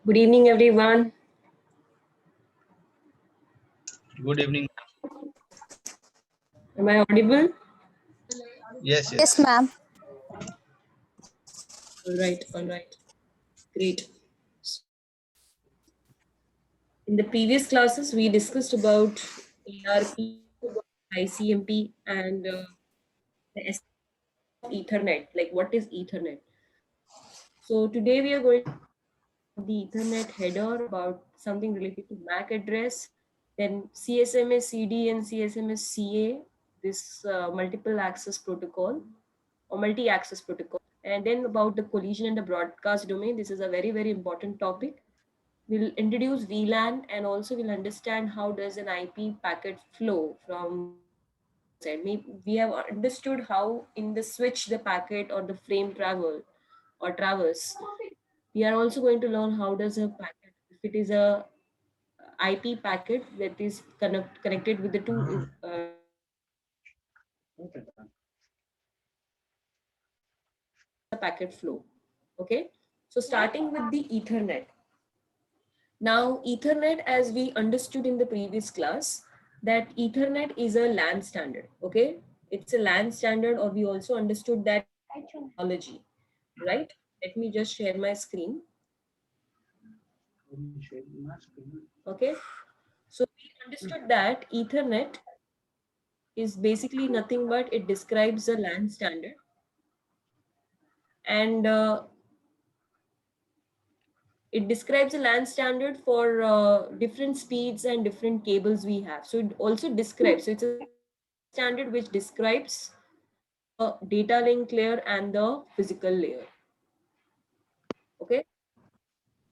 Good evening, everyone. Good evening. Am I audible? Yes, Yes, yes. ma'am. All right. Great. In the previous classes, we discussed about ARP, ICMP, and the essence of Ethernet. Like, what is Ethernet? So today we are going to the Ethernet header about something related to MAC address, then CSMA CD and CSMA CA, this multiple access protocol or multi-access protocol. And then about the collision and the broadcast domain. This is a very, very important topic. We'll introduce VLAN and also we'll understand how does an IP packet flow from side. We have understood how in the switch the packet or the frame travel or traverse. We are also going to learn how does a packet, if it is a IP packet that is connected with the two packet flow. Okay, so starting with the Ethernet. Now, Ethernet, as we understood in the previous class, that Ethernet is a LAN standard. Okay, it's a LAN standard, or we also understood that technology, right? Let me just share my screen. Okay, so we understood that Ethernet is basically nothing but it describes a LAN standard, and it describes a LAN standard for different speeds and different cables we have. So it also describes, so it's a standard which describes the data link layer and the physical layer. Okay,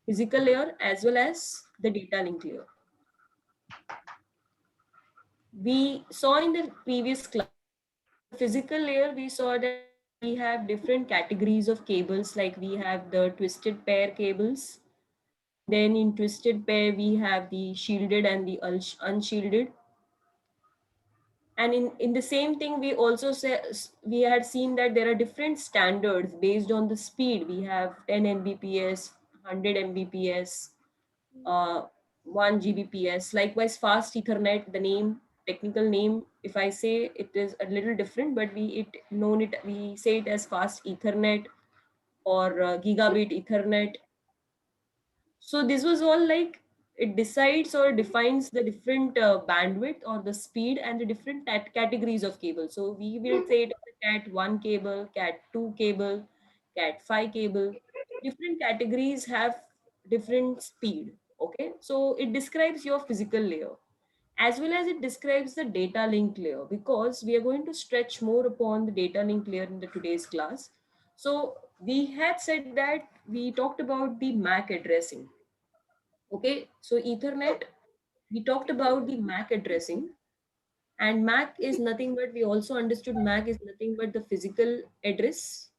physical layer as well as the data link layer. We saw in the previous class, physical layer, we saw that we have different categories of cables, like we have the twisted pair cables. Then in twisted pair, we have the shielded and the unshielded. And in the same thing, we also we had seen that there are different standards based on the speed. We have 10 Mbps, 100 Mbps, uh, 1 Gbps. Likewise, fast Ethernet, the name, technical name, if I say it is a little different, but we say it as fast Ethernet or gigabit Ethernet. So this was all like it decides or defines the different bandwidth or the speed and the different categories of cable. So we will say it as a cat 1 cable, cat 2 cable, cat 5 cable. Different categories have different speed. Okay, so it describes your physical layer as well as it describes the data link layer, because we are going to stretch more upon the data link layer in the today's class. So we had said that we talked about the MAC addressing. Okay, so Ethernet, we talked about the MAC addressing, and MAC is nothing but, we also understood MAC is nothing but the physical address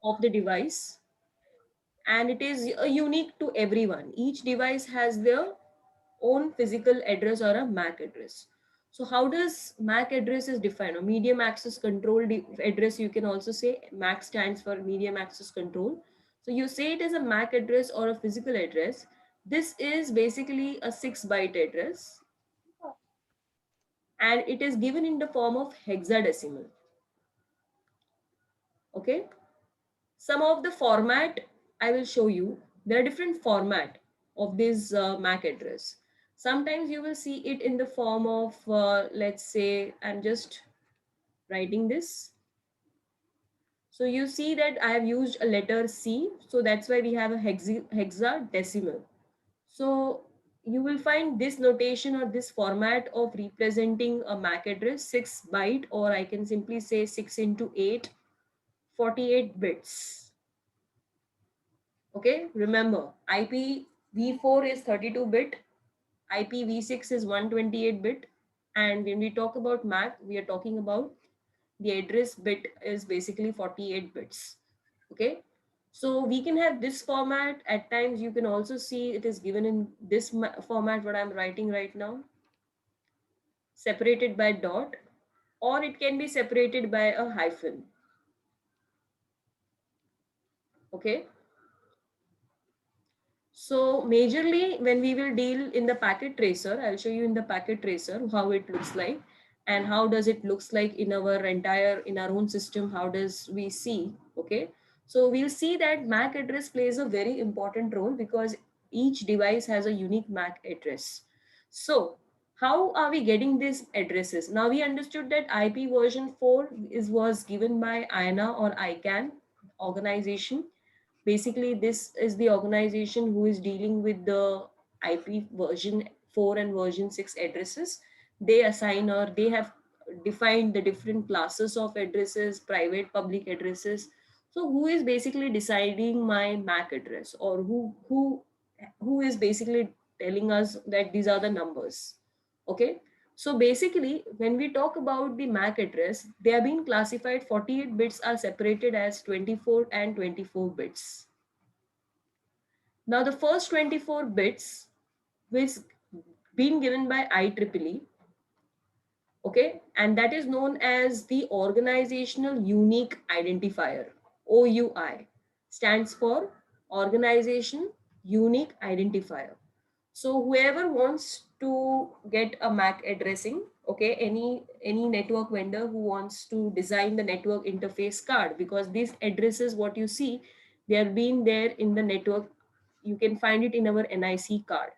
of the device, and it is unique to everyone. Each device has their own physical address or a MAC address. So how does MAC address is defined? Or medium access control address, you can also say MAC stands for medium access control. So you say it as a MAC address or a physical address. This is basically a 6-byte address, and it is given in the form of hexadecimal. Okay. Some of the format I will show you. There are different format of this MAC address. Sometimes you will see it in the form of, let's say, I'm just writing this. So you see that I have used a letter C. So that's why we have a hexadecimal. So you will find this notation or this format of representing a MAC address 6-byte, or I can simply say 6 into 8, 48 bits. Okay, remember IPv4 is 32-bit, IPv6 is 128-bit, and when we talk about MAC, we are talking about the address bit is basically 48 bits. Okay, so we can have this format. At times you can also see it is given in this format what I'm writing right now, separated by dot, or it can be separated by a hyphen. Okay, So majorly when we will deal in the packet tracer, I'll show you in the packet tracer how it looks like and how does it looks like in our own system, how does we see, okay? So we'll see that MAC address plays a very important role because each device has a unique MAC address. So how are we getting these addresses? Now we understood that IP version 4 was given by IANA or ICANN organization. Basically, this is the organization who is dealing with the IP version 4 and version 6 addresses. They assign or they have defined the different classes of addresses, private, public addresses. So who is basically deciding my MAC address, or who is basically telling us that these are the numbers? Okay. So basically, when we talk about the MAC address, they have been classified. 48 bits are separated as 24 and 24 bits. Now the first 24 bits was being given by IEEE, okay, and that is known as the Organizational Unique Identifier. OUI stands for Organization Unique Identifier. So whoever wants to get a MAC addressing, okay, any network vendor who wants to design the network interface card, because these addresses, what you see, they are being there in the network. You can find it in our NIC card,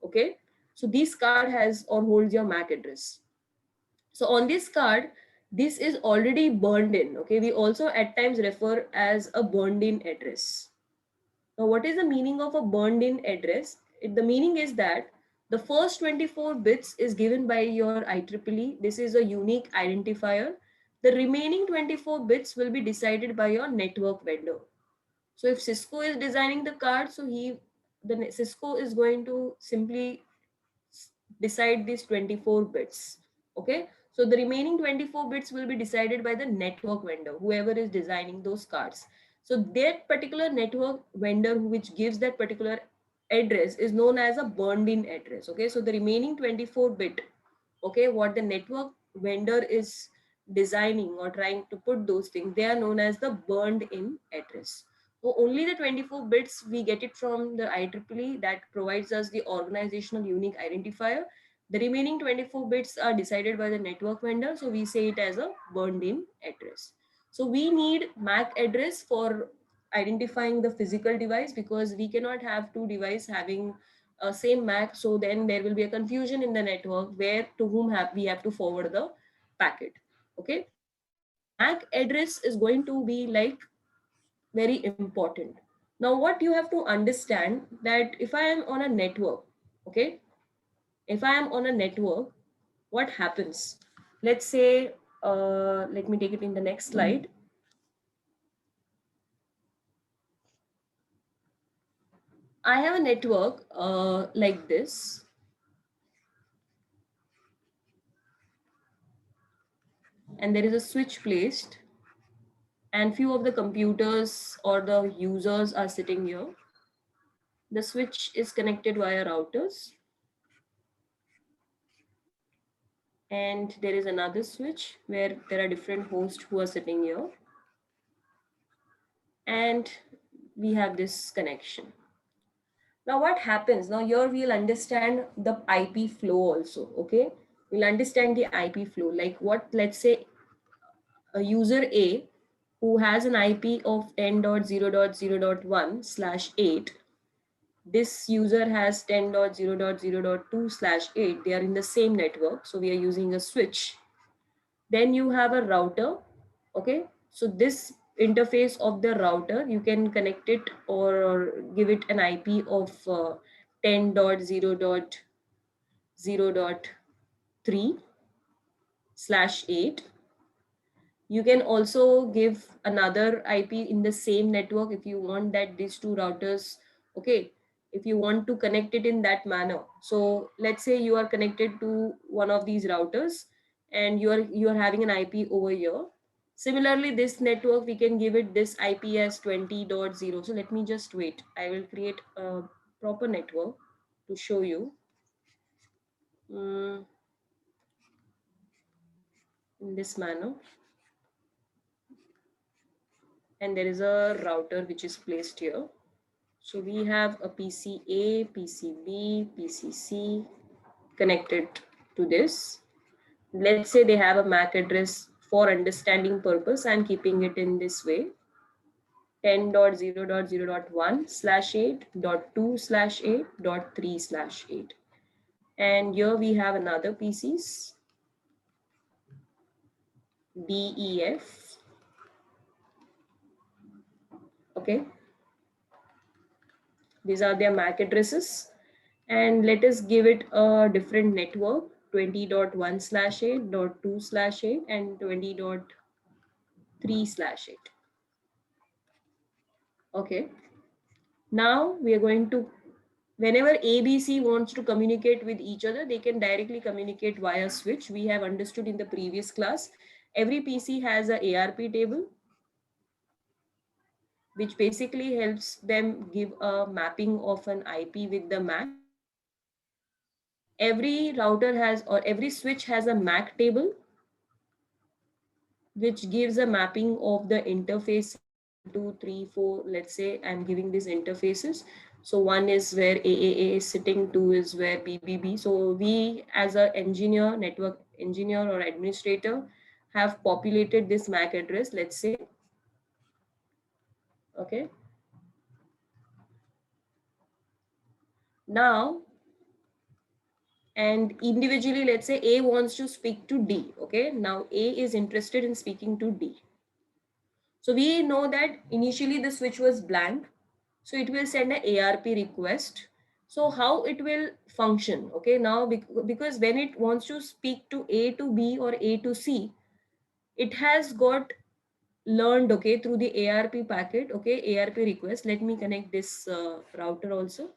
okay. So this card has or holds your MAC address. So on this card, this is already burned in, okay. We also at times refer as a burned in address. Now, what is the meaning of a burned in address? The meaning is that the first 24 bits is given by your IEEE. This is a unique identifier. The remaining 24 bits will be decided by your network vendor. So if Cisco is designing the card, so the Cisco is going to simply decide these 24 bits. Okay. So the remaining 24 bits will be decided by the network vendor, whoever is designing those cards. So that particular network vendor which gives that particular address is known as a burned in address. Okay. So the remaining 24 bit, okay, what the network vendor is designing or trying to put those things, they are known as the burned in address. So only the 24 bits we get it from the IEEE, that provides us the organizational unique identifier. The remaining 24 bits are decided by the network vendor, so we say it as a burned in address. So we need MAC address for identifying the physical device, because we cannot have two devices having same MAC. So then there will be a confusion in the network where to whom we have to forward the packet. Okay. So MAC address is going to be like very important. Now, what you have to understand that if I am on a network, okay, if I am on a network, what happens? Let's say, let me take it in the next slide. I have a network like this, and there is a switch placed, and few of the computers or the users are sitting here. The switch is connected via routers, and there is another switch where there are different hosts who are sitting here, and we have this connection. Now what happens? Now here we'll understand the IP flow also, okay? We'll understand the IP flow. Like what, let's say a user A who has an IP of 10.0.0.1/8. This user has 10.0.0.2/8. They are in the same network. So we are using a switch. Then you have a router. Okay. So this interface of the router, you can connect it or give it an IP of 10.0.0.3/8. You can also give another IP in the same network if you want that these two routers, okay, if you want to connect it in that manner. So let's say you are connected to one of these routers and you are having an IP over here. Similarly, this network, we can give it this IP as 20.0. So let me just wait. I will create a proper network to show you. Mm, in this manner. And there is a router which is placed here. So we have a PCA, PCB, PCC connected to this. Let's say they have a MAC address for understanding purpose. I'm keeping it in this way. 10.0.0.1/8.2/8.3/8. And here we have another PCs, DEF. Okay, these are their MAC addresses. And let us give it a different network, 20.1/8.2/8 and 20.3/8. Okay, now we are going to, whenever ABC wants to communicate with each other, they can directly communicate via switch. We have understood in the previous class, every PC has a ARP table, which basically helps them give a mapping of an IP with the MAC. Every router has, or every switch has a MAC table, which gives a mapping of the interface 1, 2, 3, 4. Let's say I'm giving these interfaces. So one is where AAA is sitting, two is where BBB. So we as an engineer, network engineer or administrator, have populated this MAC address, let's say. Okay. Now, and individually, let's say A wants to speak to D. Okay. Now A is interested in speaking to D. So we know that initially the switch was blank. So it will send a ARP request. So how it will function? Okay, now because when it wants to speak to A to B or A to C, it has got learned, okay, through the ARP packet, okay, ARP request. Let me connect this router also.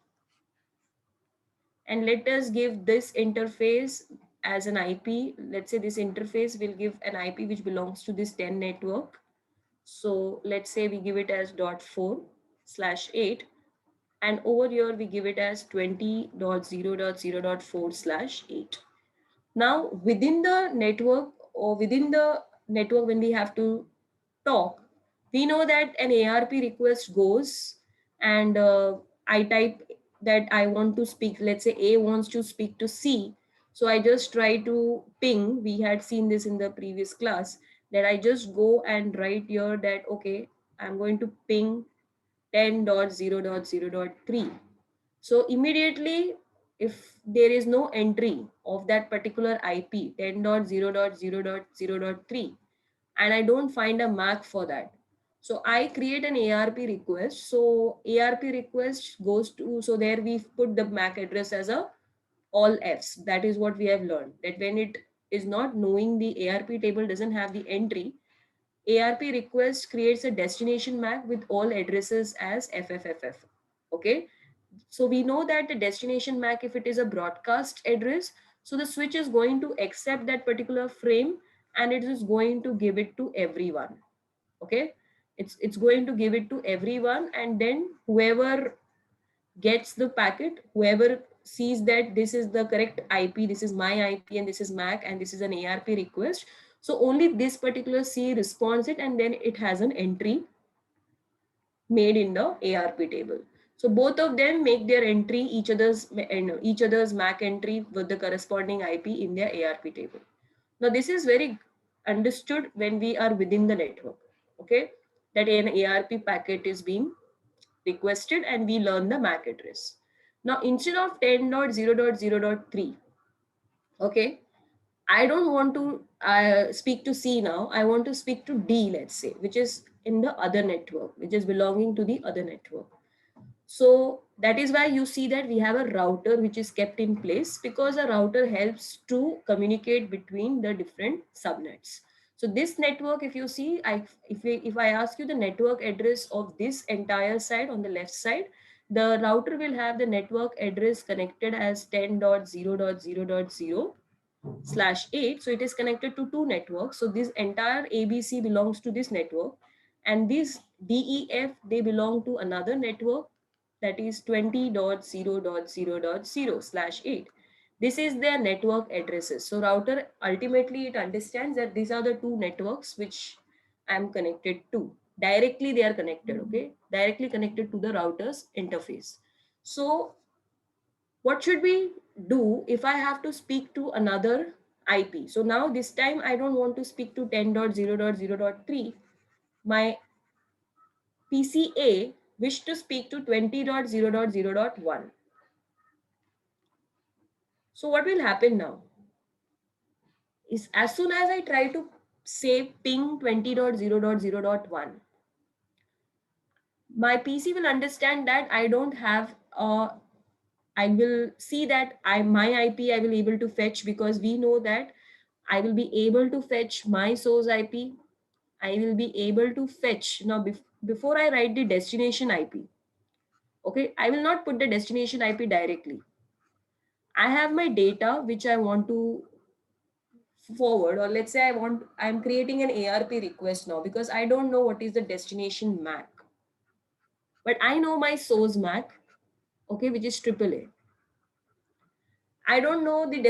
And let us give this interface as an IP. Let's say this interface will give an IP which belongs to this 10 network. So let's say we give it as .4/8, and over here we give it as 20.0.0.4/8. Now within the network, or within the network, when we have to talk, we know that an ARP request goes, and I type that I want to speak, let's say A wants to speak to C. So I just try to ping, we had seen this in the previous class, that I just go and write here that, okay, I'm going to ping 10.0.0.3. So immediately, if there is no entry of that particular IP 10.0.0.0.3, and I don't find a MAC for that, so I create an ARP request. So ARP request goes to, so there we put the MAC address as a all Fs. That is what we have learned, that when it is not knowing the ARP table, doesn't have the entry, ARP request creates a destination MAC with all addresses as FFFF. Okay. So we know that the destination MAC, if it is a broadcast address, so the switch is going to accept that particular frame and it is going to give it to everyone. Okay. It's going to give it to everyone, and then whoever gets the packet, whoever sees that this is the correct IP, this is my IP and this is MAC and this is an ARP request. So only this particular C responds it, and then it has an entry made in the ARP table. So both of them make their entry, each other's MAC entry with the corresponding IP in their ARP table. Now this is very understood when we are within the network, okay, that an ARP packet is being requested and we learn the MAC address. Now instead of 10.0.0.3, okay, I don't want to speak to C now. I want to speak to D, let's say, which is in the other network, which is belonging to the other network. So that is why you see that we have a router which is kept in place, because a router helps to communicate between the different subnets. So this network, if you see, if I ask you the network address of this entire side on the left side, the router will have the network address connected as 10.0.0.0/8. So it is connected to two networks. So this entire ABC belongs to this network, and this DEF, they belong to another network, that is 20.0.0.0/8. This is their network addresses. So router ultimately it understands that these are the two networks which I am connected to. Directly they are connected, okay? Directly connected to the router's interface. So what should we do if I have to speak to another IP? So now this time I don't want to speak to 10.0.0.3. My PCA wish to speak to 20.0.0.1. So what will happen now is as soon as I try to say ping 20.0.0.1, my PC will understand that I don't have I will see that my IP I will able to fetch, because we know that I will be able to fetch my source IP. I will be able to fetch now before I write the destination IP. Okay, I will not put the destination IP directly. I have my data which I want to forward, or let's say I'm creating an ARP request now because I don't know what is the destination MAC, but I know my source MAC, okay, which is AAA. I don't know the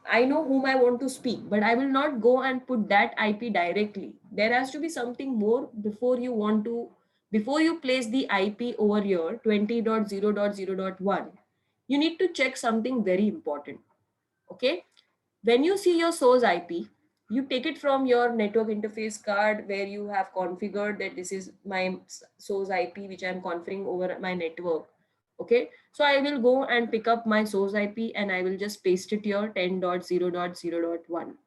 I know whom I want to speak, but I will not go and put that IP directly. There has to be something more before you place the IP over here 20.0.0.1. You need to check something very important. Okay. When you see your source IP, you take it from your network interface card where you have configured that this is my source IP which I'm configuring over my network. Okay, so I will go and pick up my source IP and I will just paste it here 10.0.0.1.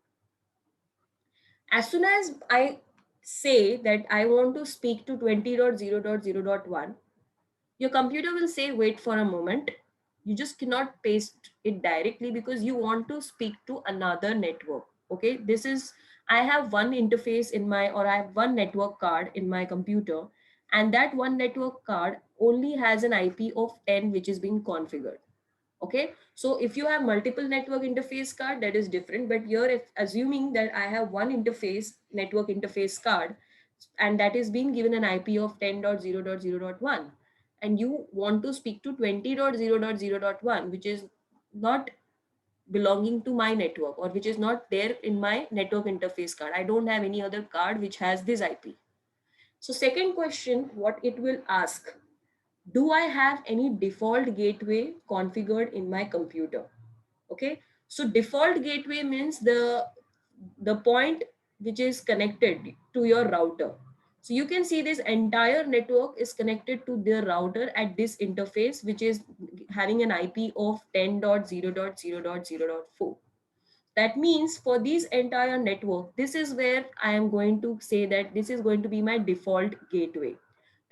As soon as I say that I want to speak to 20.0.0.1, your computer will say wait for a moment. You just cannot paste it directly because you want to speak to another network. Okay, this is, I have one interface in my, or I have one network card in my computer, and that one network card only has an IP of 10 which is being configured. Okay, so if you have multiple network interface card, that is different, but here if assuming that I have one network interface card, and that is being given an IP of 10.0.0.1, and you want to speak to 20.0.0.1, which is not belonging to my network, or which is not there in my network interface card. I don't have any other card which has this IP. So second question, what it will ask, do I have any default gateway configured in my computer? Okay, so default gateway means the point which is connected to your router. So you can see this entire network is connected to their router at this interface, which is having an IP of 10.0.0.0.4. That means for this entire network, this is where I am going to say that this is going to be my default gateway.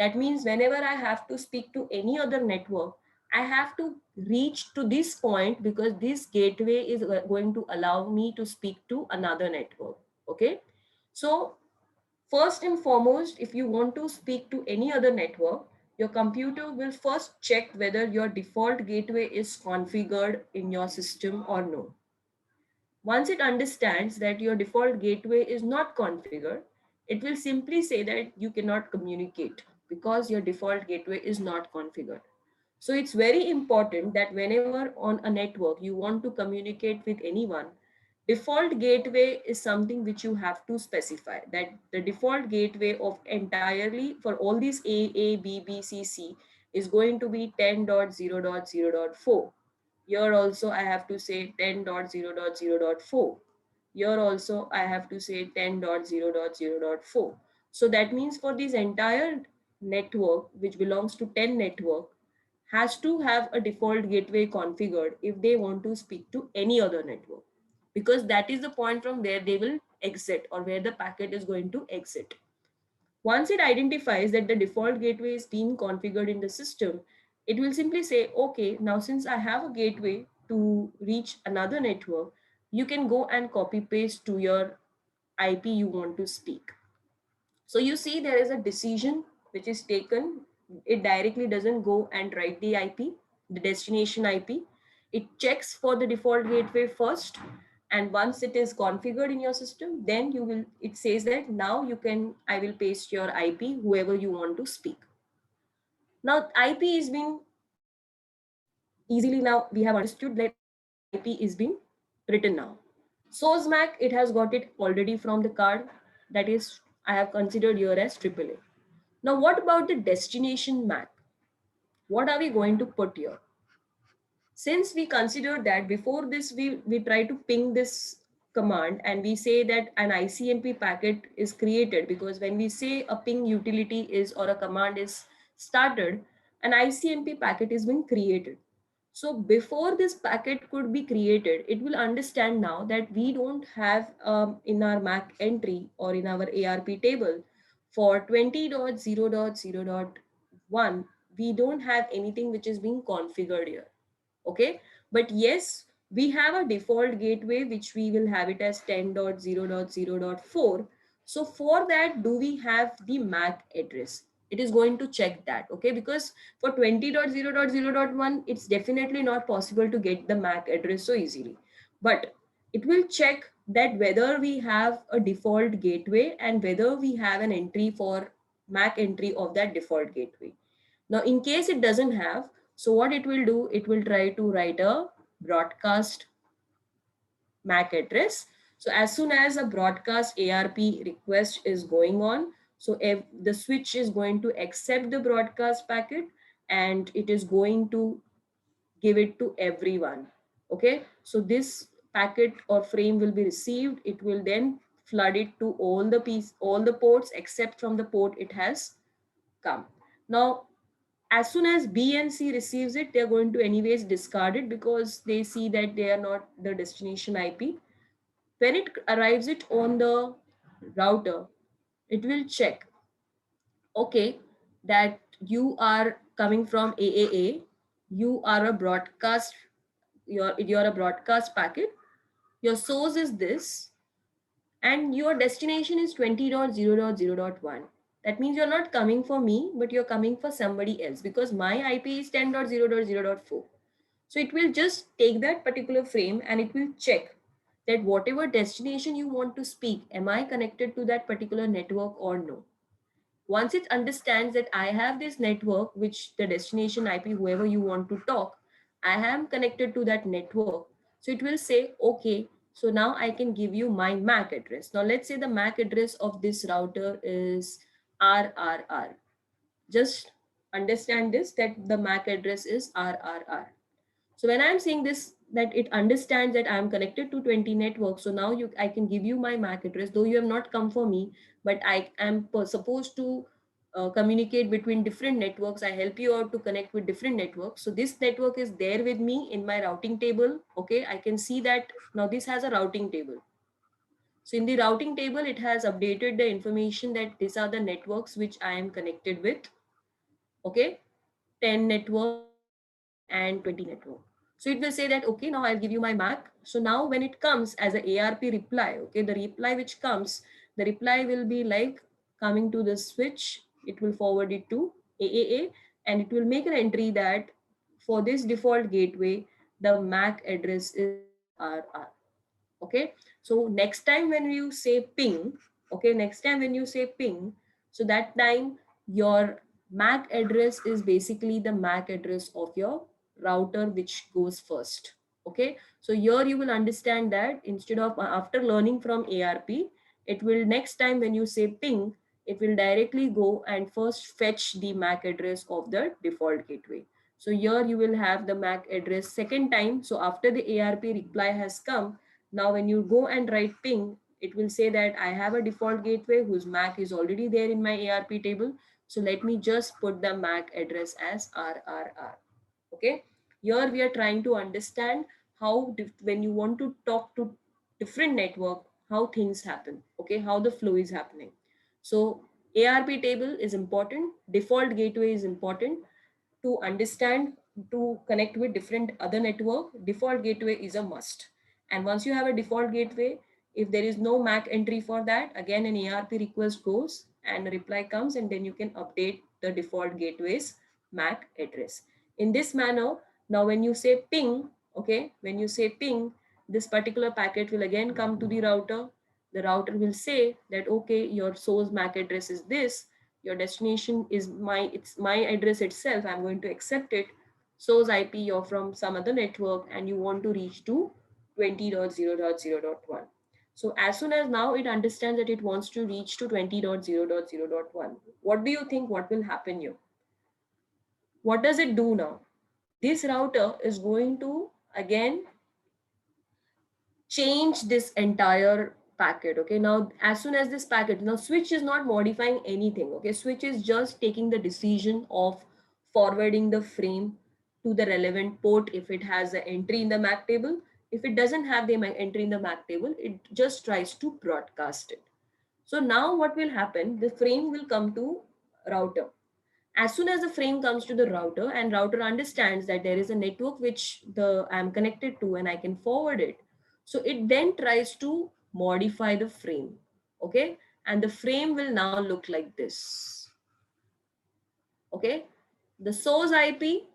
That means whenever I have to speak to any other network, I have to reach to this point because this gateway is going to allow me to speak to another network. Okay. So first and foremost, if you want to speak to any other network, your computer will first check whether your default gateway is configured in your system or no. Once it understands that your default gateway is not configured, it will simply say that you cannot communicate because your default gateway is not configured. So it's very important that whenever on a network you want to communicate with anyone, default gateway is something which you have to specify, that the default gateway of entirely for all these A, B, B, C, C is going to be 10.0.0.4. Here also I have to say 10.0.0.4. Here also I have to say 10.0.0.4. So that means for this entire network, which belongs to 10 network, has to have a default gateway configured if they want to speak to any other network, because that is the point from where they will exit or where the packet is going to exit. Once it identifies that the default gateway is being configured in the system, it will simply say, okay, now since I have a gateway to reach another network, you can go and copy paste to your IP you want to speak. So you see there is a decision which is taken. It directly doesn't go and write the IP, the destination IP. It checks for the default gateway first. And once it is configured in your system, then it says that now I will paste your IP, whoever you want to speak. Now IP is being easily, now we have understood that IP is being written now. Source MAC, it has got it already from the card, that is I have considered here as AAA. Now, what about the destination MAC? What are we going to put here? Since we considered that before this, we try to ping this command and we say that an ICMP packet is created, because when we say a ping utility is or a command is started, an ICMP packet is being created. So before this packet could be created, it will understand now that we don't have in our MAC entry or in our ARP table for 20.0.0.1, we don't have anything which is being configured here. Okay, but yes, we have a default gateway which we will have it as 10.0.0.4. So for that, do we have the MAC address? It is going to check that. Okay, because for 20.0.0.1, it's definitely not possible to get the MAC address so easily, but it will check that whether we have a default gateway and whether we have an entry for MAC entry of that default gateway. Now, in case it doesn't have, so what it will do, it will try to write a broadcast MAC address. So as soon as a broadcast ARP request is going on, so if the switch is going to accept the broadcast packet and it is going to give it to everyone. Okay, so this packet or frame will be received. It will then flood it to all the ports except from the port it has come. Now, as soon as B and C receives it, they're going to anyways discard it because they see that they are not the destination IP. When it arrives it on the router, it will check, okay, that you are coming from AAA, you are a broadcast, you're a broadcast packet, your source is this, and your destination is 20.0.0.1. That means you're not coming for me, but you're coming for somebody else because my IP is 10.0.0.4. So it will just take that particular frame and it will check that whatever destination you want to speak, am I connected to that particular network or no? Once it understands that I have this network, which the destination IP, whoever you want to talk, I am connected to that network. So it will say, okay, so now I can give you my MAC address. Now let's say the MAC address of this router is RRR. Just understand this, that the MAC address is RRR. So when I'm saying this, that it understands that I'm connected to 20 networks. So now I can give you my MAC address, though you have not come for me, but I am supposed to communicate between different networks. I help you out to connect with different networks. So this network is there with me in my routing table. Okay, I can see that now this has a routing table. So in the routing table, it has updated the information that these are the networks which I am connected with. Okay, 10 network and 20 network. So it will say that, okay, now I'll give you my MAC. So now when it comes as a ARP reply, okay, the reply which comes, the reply will be like coming to the switch, it will forward it to AAA and it will make an entry that for this default gateway, the MAC address is RRR. Okay, so next time when you say ping, okay, next time when you say ping, so that time your MAC address is basically the MAC address of your router which goes first. Okay, so here you will understand that instead of after learning from ARP, it will next time when you say ping, it will directly go and first fetch the MAC address of the default gateway. So here you will have the MAC address second time. So after the ARP reply has come, now when you go and write ping, it will say that I have a default gateway whose MAC is already there in my ARP table. So let me just put the MAC address as RRR. Okay, here we are trying to understand how when you want to talk to different network, how things happen. Okay, how the flow is happening. So ARP table is important, default gateway is important to understand, to connect with different other network. Default gateway is a must, and once you have a default gateway, if there is no MAC entry for that, again an ARP request goes and a reply comes, and then you can update the default gateway's MAC address. In this manner, now when you say ping, okay, when you say ping, this particular packet will again come to the router. The router will say that, okay, your source MAC address is this, your destination is it's my address itself, I'm going to accept it. Source IP, you're from some other network and you want to reach to 20.0.0.1. So as soon as now it understands that it wants to reach to 20.0.0.1, what do you think what will happen here? What does it do now? This router is going to again change this entire packet. Okay, now as soon as this packet, now switch is not modifying anything. Okay, switch is just taking the decision of forwarding the frame to the relevant port if it has an entry in the MAC table. If it doesn't have the entry in the MAC table, it just tries to broadcast it. So now what will happen, the frame will come to router. As soon as the frame comes to the router and router understands that there is a network which the I'm connected to and I can forward it, so it then tries to modify the frame. Okay, and the frame will now look like this. Okay, the source IP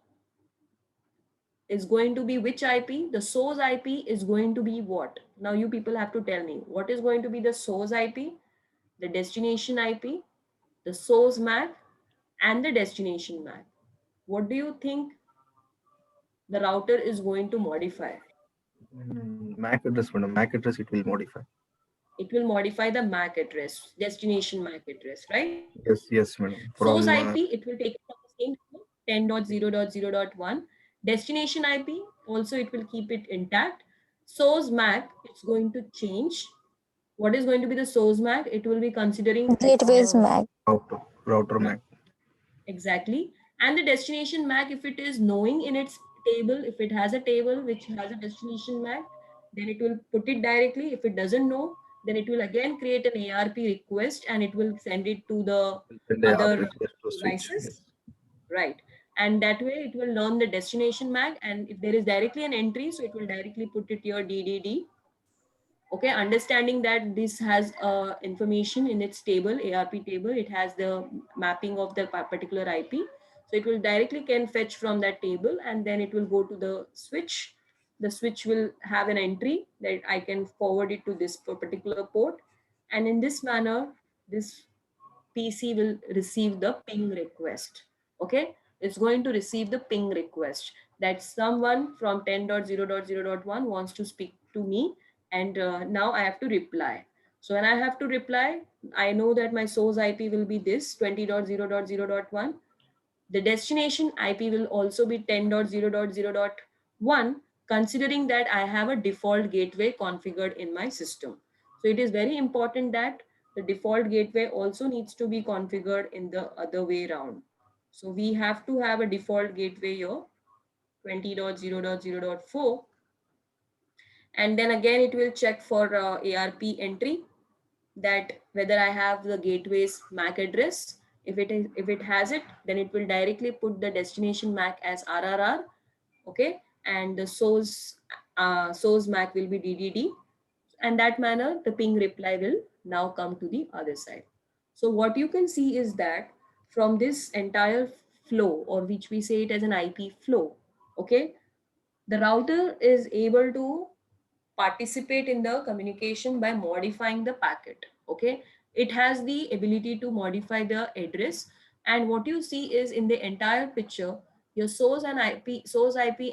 is going to be which IP? The source IP is going to be what? Now you people have to tell me what is going to be the source IP, the destination IP, the source MAC, and the destination MAC. What do you think the router is going to modify? MAC address, madam. MAC address it will modify. It will modify the MAC address, destination MAC address, right? Yes, yes, madam. Source From IP, it will take it from the same 10.0.0.1. Destination IP, also it will keep it intact. Source MAC, it's going to change. What is going to be the source MAC? It will be considering Gateways MAC. router MAC. exactly. And the destination MAC, if it is knowing in its table, if it has a table which has a destination MAC, then it will put it directly. If it doesn't know, then it will again create an ARP request and it will send it to the Send a ARP other request to switch. devices. Yes. Right. And that way it will learn the destination MAC. And if there is directly an entry, so it will directly put it your DDD. Okay, understanding that this has information in its table, ARP table, it has the mapping of the particular IP. So it will directly can fetch from that table and then it will go to the switch. The switch will have an entry that I can forward it to this particular port. And in this manner, this PC will receive the ping request. Okay, it's going to receive the ping request that someone from 10.0.0.1 wants to speak to me, and now I have to reply. So when I have to reply, I know that my source IP will be this 20.0.0.1. The destination IP will also be 10.0.0.1, considering that I have a default gateway configured in my system. So it is very important that the default gateway also needs to be configured in the other way around. So we have to have a default gateway here, 20.0.0.4. And then again, it will check for ARP entry that whether I have the gateway's MAC address. If it has it, then it will directly put the destination MAC as RRR, okay, and the source MAC will be DDD, and that manner the ping reply will now come to the other side. So what you can see is that from this entire flow, or which we say it as an IP flow, okay, the router is able to participate in the communication by modifying the packet. Okay, it has the ability to modify the address, and what you see is in the entire picture your source ip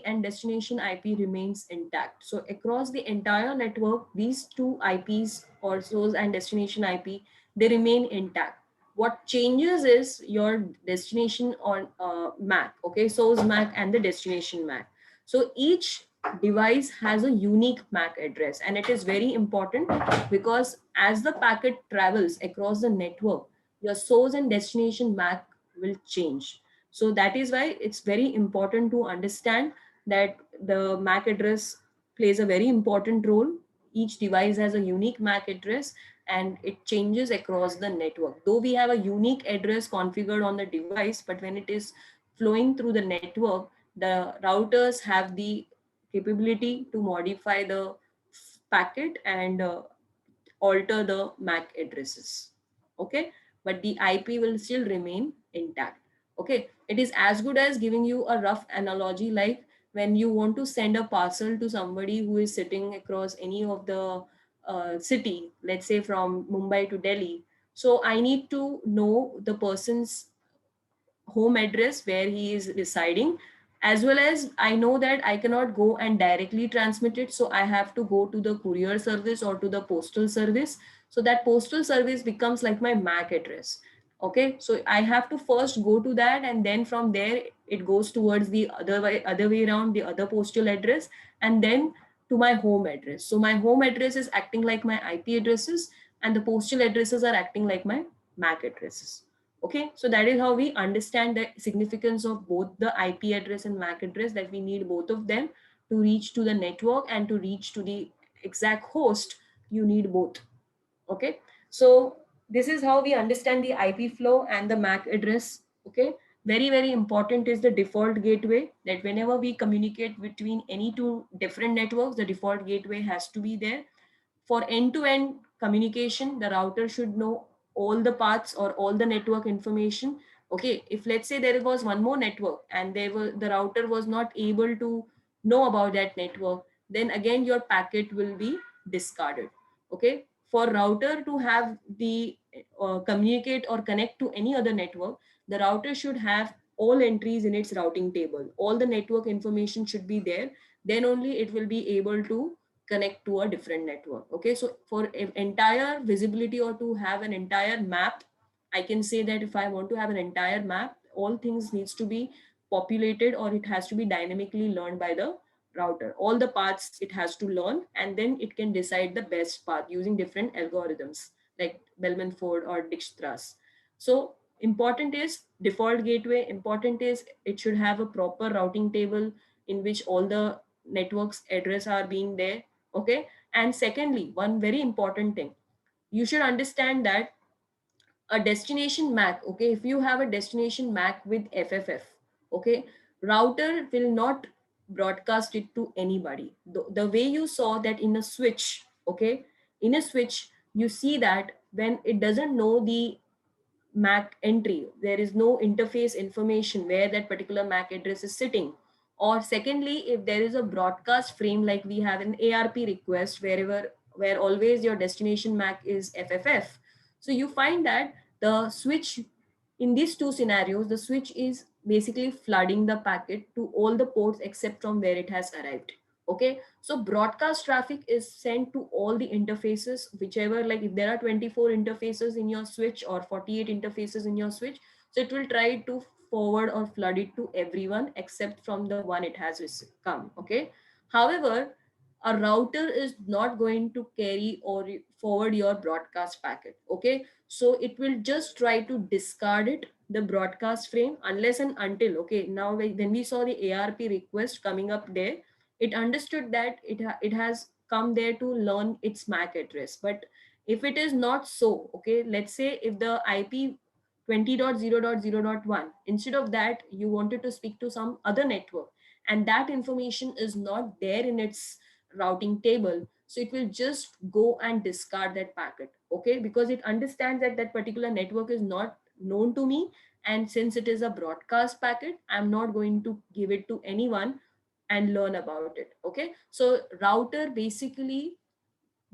and destination ip remains intact. So across the entire network, these two ips, or source and destination ip, they remain intact. What changes is your destination on mac, okay, source mac and the destination mac. So each device has a unique MAC address, and it is very important because as the packet travels across the network, your source and destination MAC will change. So that is why it's very important to understand that the MAC address plays a very important role. Each device has a unique MAC address and it changes across the network. Though we have a unique address configured on the device, but when it is flowing through the network, the routers have the capability to modify the packet and alter the MAC addresses. Okay, but the IP will still remain intact. Okay, it is as good as giving you a rough analogy like when you want to send a parcel to somebody who is sitting across any of the city, let's say from Mumbai to Delhi. So I need to know the person's home address where he is residing, as well as I know that I cannot go and directly transmit it. So I have to go to the courier service or to the postal service. So that postal service becomes like my MAC address. Okay, so I have to first go to that, and then from there it goes towards the other way around, the other postal address, and then to my home address. So my home address is acting like my IP addresses, and the postal addresses are acting like my MAC addresses. Okay, so that is how we understand the significance of both the IP address and MAC address, that we need both of them to reach to the network, and to reach to the exact host, you need both. Okay, so this is how we understand the IP flow and the MAC address. Okay, very important is the default gateway, that whenever we communicate between any two different networks, the default gateway has to be there. For end-to-end communication, the router should know all the paths or all the network information. Okay, if let's say there was one more network and the router was not able to know about that network, then again your packet will be discarded. Okay, for router to have the communicate or connect to any other network, the router should have all entries in its routing table, all the network information should be there. Then only it will be able to connect to a different network. Okay, so for entire visibility, or to have an entire map, I can say that if I want to have an entire map, all things needs to be populated, or it has to be dynamically learned by the router. All the paths it has to learn, and then it can decide the best path using different algorithms like Bellman Ford or Dijkstra's. So important is default gateway, important is it should have a proper routing table in which all the networks address are being there. Okay, and secondly, one very important thing, you should understand that a destination MAC, okay, if you have a destination MAC with FFF, okay, router will not broadcast it to anybody. The way you saw that in a switch, okay, in a switch you see that when it doesn't know the MAC entry, there is no interface information where that particular MAC address is sitting. Or secondly, if there is a broadcast frame, like we have an ARP request, where always your destination MAC is FFF. So you find that the switch, in these two scenarios, the switch is basically flooding the packet to all the ports except from where it has arrived. Okay, so broadcast traffic is sent to all the interfaces, whichever, like if there are 24 interfaces in your switch or 48 interfaces in your switch, so it will try to forward or flood it to everyone except from the one it has come. Okay, however, a router is not going to carry or forward your broadcast packet. Okay, so it will just try to discard it, the broadcast frame, unless and until, okay, now when we saw the ARP request coming up there, it understood that it has come there to learn its MAC address. But if it is not so, okay, let's say if the IP 20.0.0.1, instead of that you wanted to speak to some other network, and that information is not there in its routing table, so it will just go and discard that packet. Okay, because it understands that that particular network is not known to me, and since it is a broadcast packet, I'm not going to give it to anyone and learn about it. Okay, so router basically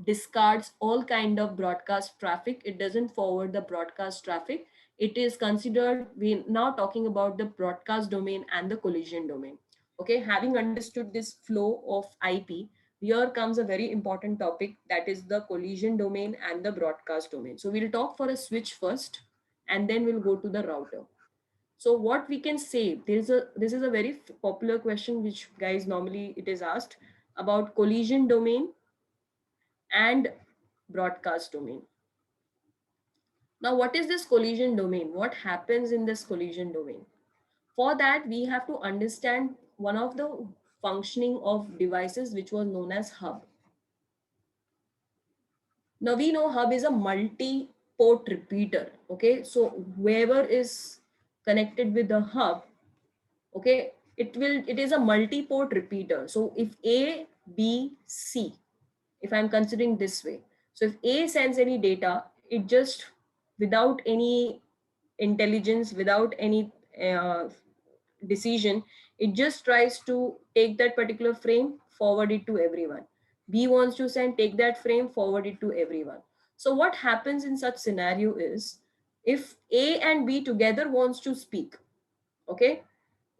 discards all kind of broadcast traffic. It doesn't forward the broadcast traffic. It is considered, we now talking about the broadcast domain and the collision domain. Okay, having understood this flow of IP, here comes a very important topic, that is the collision domain and the broadcast domain. So we'll talk for a switch first, and then we'll go to the router. So what we can say, this is a very popular question which guys normally it is asked about collision domain and broadcast domain. Now, what is this collision domain? What happens in this collision domain? For that, we have to understand one of the functioning of devices which was known as hub. Now we know hub is a multi-port repeater. Okay, so whoever is connected with the hub, okay, it is a multi-port repeater. So if A, B, C, if I'm considering this way, so if A sends any data, it just, without any intelligence, without any decision, it just tries to take that particular frame, forward it to everyone. B wants to send, take that frame, forward it to everyone. So what happens in such scenario is, if A and B together wants to speak, okay,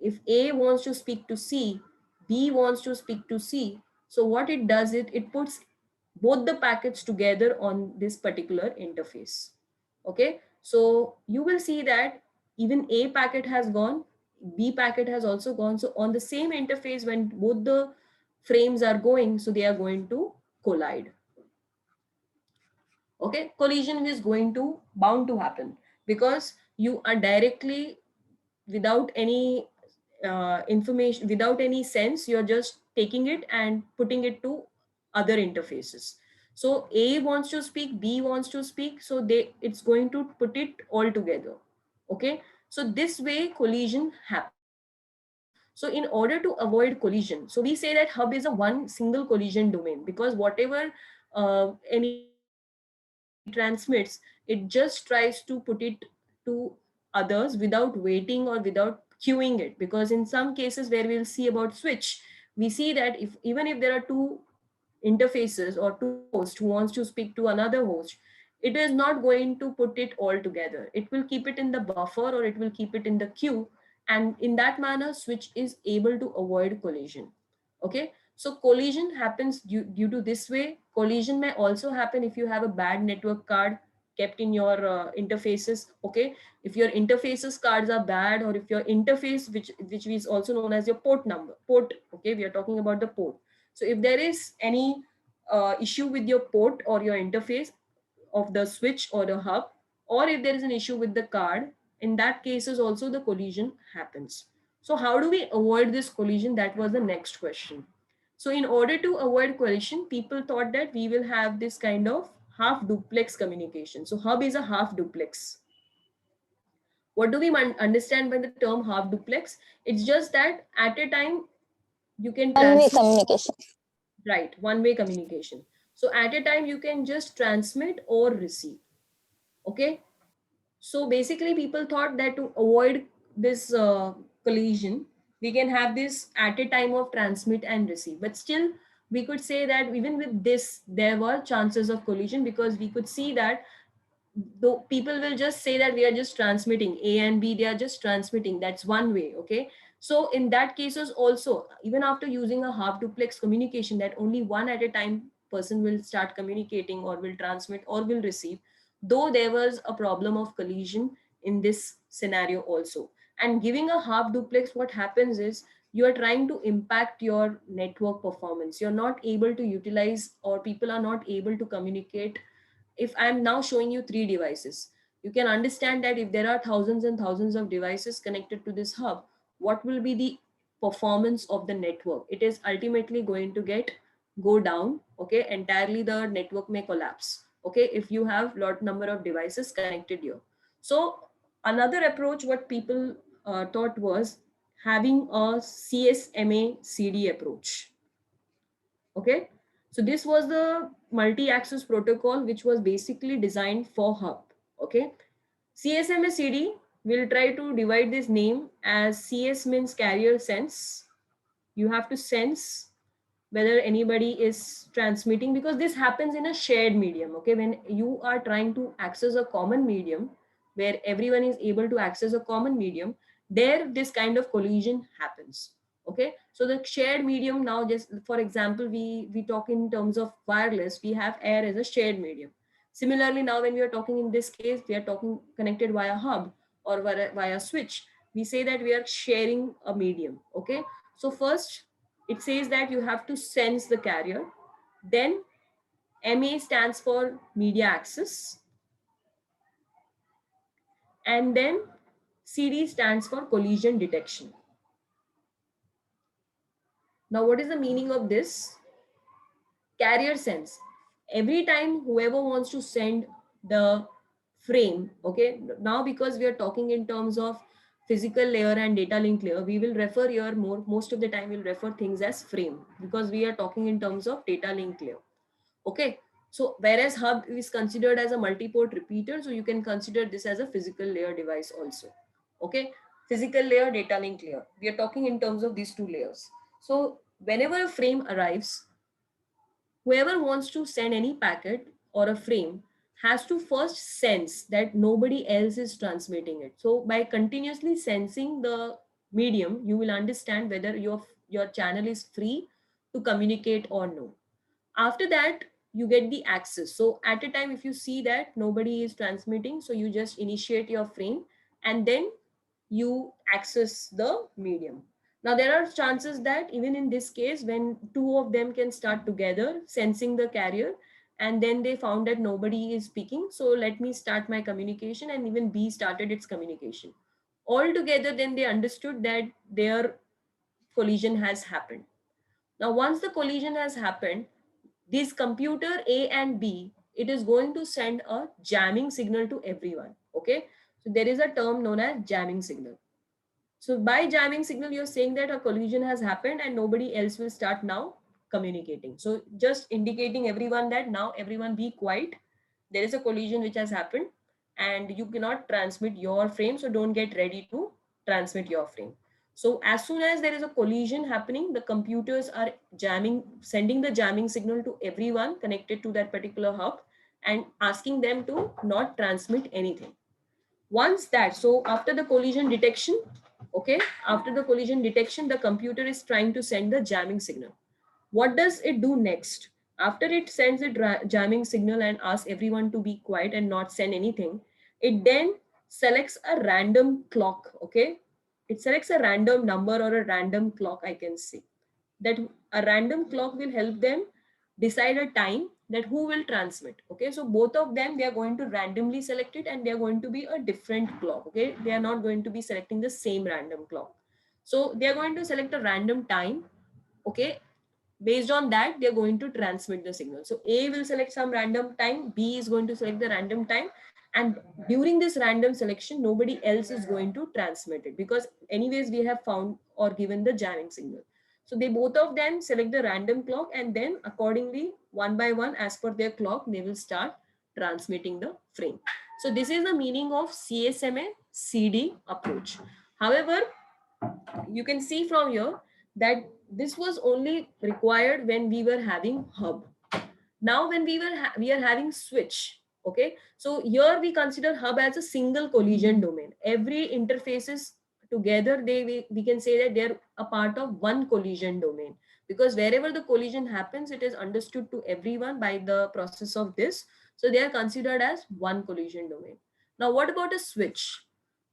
if A wants to speak to C, B wants to speak to C. So what it does, it puts both the packets together on this particular interface. Okay, so you will see that even A packet has gone, B packet has also gone. So on the same interface, when both the frames are going, so they are going to collide. Okay, collision is going to bound to happen because you are directly, without any information, without any sense, you're just taking it and putting it to other interfaces. So A wants to speak, B wants to speak, so it's going to put it all together. Okay, so this way collision happens. So in order to avoid collision, so we say that hub is a one single collision domain, because whatever any transmits, it just tries to put it to others without waiting or without queuing it. Because in some cases where we'll see about switch, we see that if even if there are two interfaces or two hosts who wants to speak to another host, it is not going to put it all together. It will keep it in the buffer or it will keep it in the queue, and in that manner switch is able to avoid collision. Okay, so collision happens due to this way. Collision may also happen if you have a bad network card kept in your interfaces. Okay, if your interfaces cards are bad, or if your interface, which is also known as your port number, port, okay, we are talking about the port. So if there is any issue with your port or your interface of the switch or the hub, or if there is an issue with the card, in that cases also the collision happens. So how do we avoid this collision? That was the next question. So in order to avoid collision, people thought that we will have this kind of half duplex communication. So hub is a half duplex. What do we understand by the term half duplex? It's just that at a time you can One way transmit. communication. Right, one way communication. So at a time you can just transmit or receive. Okay, so basically people thought that to avoid this collision, we can have this at a time of transmit and receive. But still we could say that even with this there were chances of collision, because we could see that though people will just say that we are just transmitting A and B, they are just transmitting, that's one way. Okay, so in that cases also, even after using a half duplex communication, that only one at a time person will start communicating or will transmit or will receive, though there was a problem of collision in this scenario also. And giving a half duplex, what happens is you are trying to impact your network performance. You're not able to utilize, or people are not able to communicate. If I'm now showing you three devices, you can understand that if there are thousands and thousands of devices connected to this hub, what will be the performance of the network? It is ultimately going to go down. Okay, entirely the network may collapse. Okay, if you have lot number of devices connected here. So another approach what people thought was having a CSMA CD approach. Okay, so this was the multi-access protocol which was basically designed for hub. Okay, CSMA CD, will try to divide this name as CS means carrier sense. You have to sense whether anybody is transmitting, because this happens in a shared medium. Okay, when you are trying to access a common medium where everyone is able to access a common medium, there this kind of collision happens. Okay, so the shared medium, now just for example, we talk in terms of wireless, we have air as a shared medium. Similarly, now when we are talking in this case, we are talking connected via hub or via switch, we say that we are sharing a medium. Okay, so first it says that you have to sense the carrier. Then MA stands for media access. And then CD stands for collision detection. Now, what is the meaning of this? Carrier sense. Every time whoever wants to send the frame, okay, now because we are talking in terms of physical layer and data link layer, we will refer here most of the time we'll refer things as frame, because we are talking in terms of data link layer. Okay, so whereas hub is considered as a multi-port repeater, so you can consider this as a physical layer device also. Okay, physical layer, data link layer, we are talking in terms of these two layers. So whenever a frame arrives, whoever wants to send any packet or a frame has to first sense that nobody else is transmitting it. So by continuously sensing the medium, you will understand whether your channel is free to communicate or no. After that, you get the access. So at a time, if you see that nobody is transmitting, so you just initiate your frame and then you access the medium. Now there are chances that even in this case, when two of them can start together sensing the carrier, and then they found that nobody is speaking, so let me start my communication, and even B started its communication. All together, then they understood that their collision has happened. Now once the collision has happened, this computer A and B, it is going to send a jamming signal to everyone. Okay, so there is a term known as jamming signal. So by jamming signal, you're saying that a collision has happened and nobody else will start now communicating. So just indicating everyone that now everyone be quiet. There is a collision which has happened and you cannot transmit your frame. So don't get ready to transmit your frame. So as soon as there is a collision happening, the computers are jamming, sending the jamming signal to everyone connected to that particular hub and asking them to not transmit anything. Once that, so after the collision detection, okay, after the collision detection, the computer is trying to send the jamming signal. What does it do next? After it sends a jamming signal and asks everyone to be quiet and not send anything, it then selects a random clock. Okay, it selects a random number or a random clock, I can say that a random clock will help them decide a time that who will transmit. Okay, so both of them, they are going to randomly select it and they are going to be a different clock. Okay, they are not going to be selecting the same random clock. So they are going to select a random time. Okay, based on that, they're going to transmit the signal. So A will select some random time, B is going to select the random time, and during this random selection, nobody else is going to transmit it because anyways we have found or given the jamming signal. So they both of them select the random clock and then accordingly one by one as per their clock they will start transmitting the frame. So this is the meaning of CSMA CD approach. However, you can see from here that this was only required when we were having hub. Now when we are having switch. Okay, so here we consider hub as a single collision domain. Every interfaces together, we can say that they're a part of one collision domain, because wherever the collision happens, it is understood to everyone by the process of this. So they are considered as one collision domain. Now what about a switch?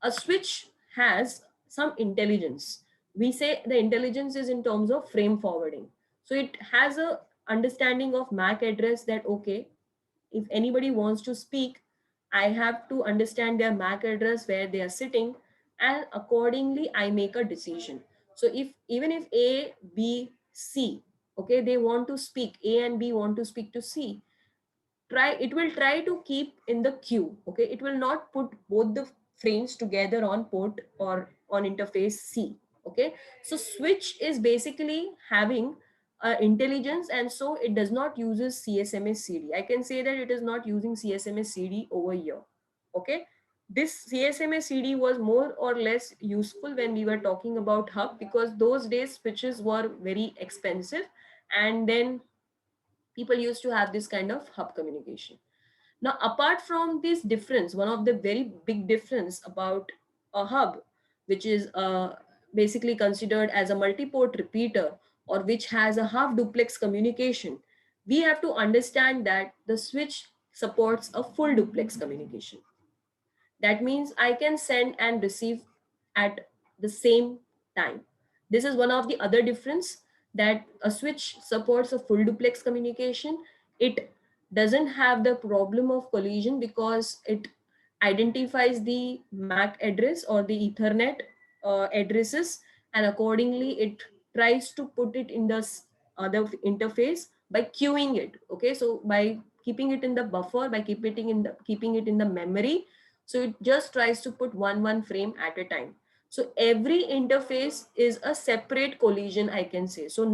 A switch has some intelligence. We say the intelligence is in terms of frame forwarding. So it has a understanding of MAC address that okay, if anybody wants to speak, I have to understand their MAC address where they are sitting, and accordingly I make a decision. So if even if A, B, C, okay, they want to speak, A and B want to speak to C, it will try to keep in the queue. Okay, it will not put both the frames together on port or on interface C. Okay, so switch is basically having intelligence, and so it does not uses CSMA CD. I can say that it is not using CSMA CD over here. Okay, this CSMA CD was more or less useful when we were talking about hub, because those days switches were very expensive and then people used to have this kind of hub communication. Now, apart from this difference, one of the very big difference about a hub, which is basically considered as a multi-port repeater or which has a half duplex communication, we have to understand that the switch supports a full duplex communication. That means I can send and receive at the same time. This is one of the other difference, that a switch supports a full duplex communication. It doesn't have the problem of collision because it identifies the MAC address or the Ethernet addresses, and accordingly it tries to put it in the other interface by queuing it. Okay, so by keeping it in the buffer, by keeping it in the memory, so it just tries to put one frame at a time. So every interface is a separate collision, I can say. So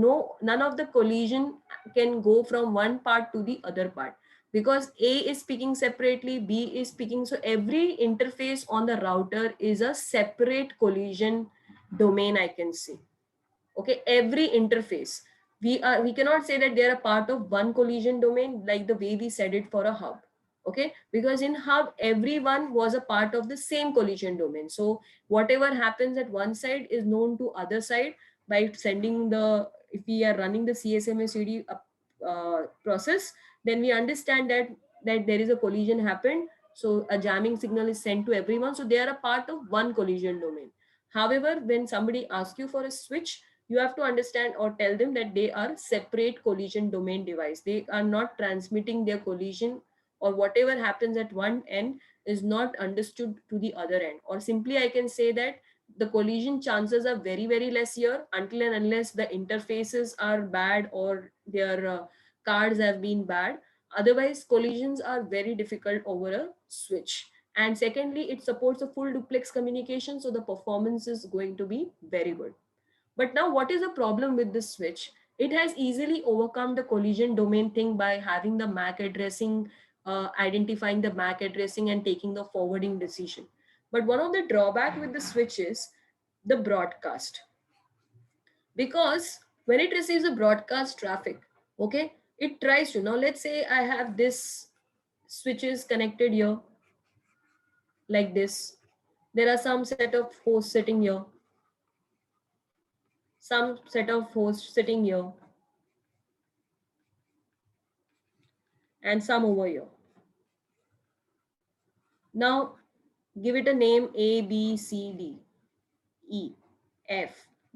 none of the collision can go from one part to the other part, because A is speaking separately, B is speaking. So every interface on the router is a separate collision domain, I can say. Okay, every interface. We cannot say that they are a part of one collision domain like the way we said it for a hub. Okay, because in hub everyone was a part of the same collision domain. So whatever happens at one side is known to other side by sending the, if we are running the CSMA CD process, then we understand that there is a collision happened, so a jamming signal is sent to everyone, so they are a part of one collision domain. However, when somebody asks you for a switch, you have to understand or tell them that they are separate collision domain device. They are not transmitting their collision, or whatever happens at one end is not understood to the other end. Or simply I can say that the collision chances are very very less here, until and unless the interfaces are bad or their cards have been bad. Otherwise collisions are very difficult over a switch. And secondly, it supports a full duplex communication, so the performance is going to be very good. But now, what is the problem with this switch? It has easily overcome the collision domain thing by having the MAC addressing, identifying the MAC addressing and taking the forwarding decision. But one of the drawback with the switch is the broadcast. Because when it receives a broadcast traffic, okay, it tries to, now let's say I have this switches connected here like this. There are some set of hosts sitting here, some set of hosts sitting here, and some over here. Now give it a name A, B, C, D, E, F,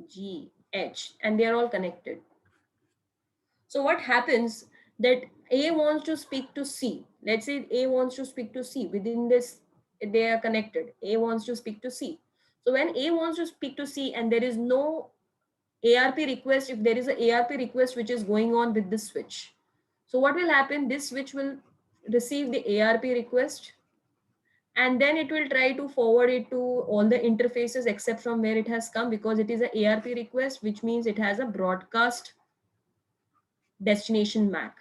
G, H, and they are all connected. So what happens that A wants to speak to C. Let's say A wants to speak to C. Within this, they are connected. A wants to speak to C. So when A wants to speak to C and there is no ARP request, if there is a ARP request which is going on with this switch. So what will happen? This switch will receive the ARP request, and then it will try to forward it to all the interfaces except from where it has come, because it is a ARP request, which means it has a broadcast destination MAC.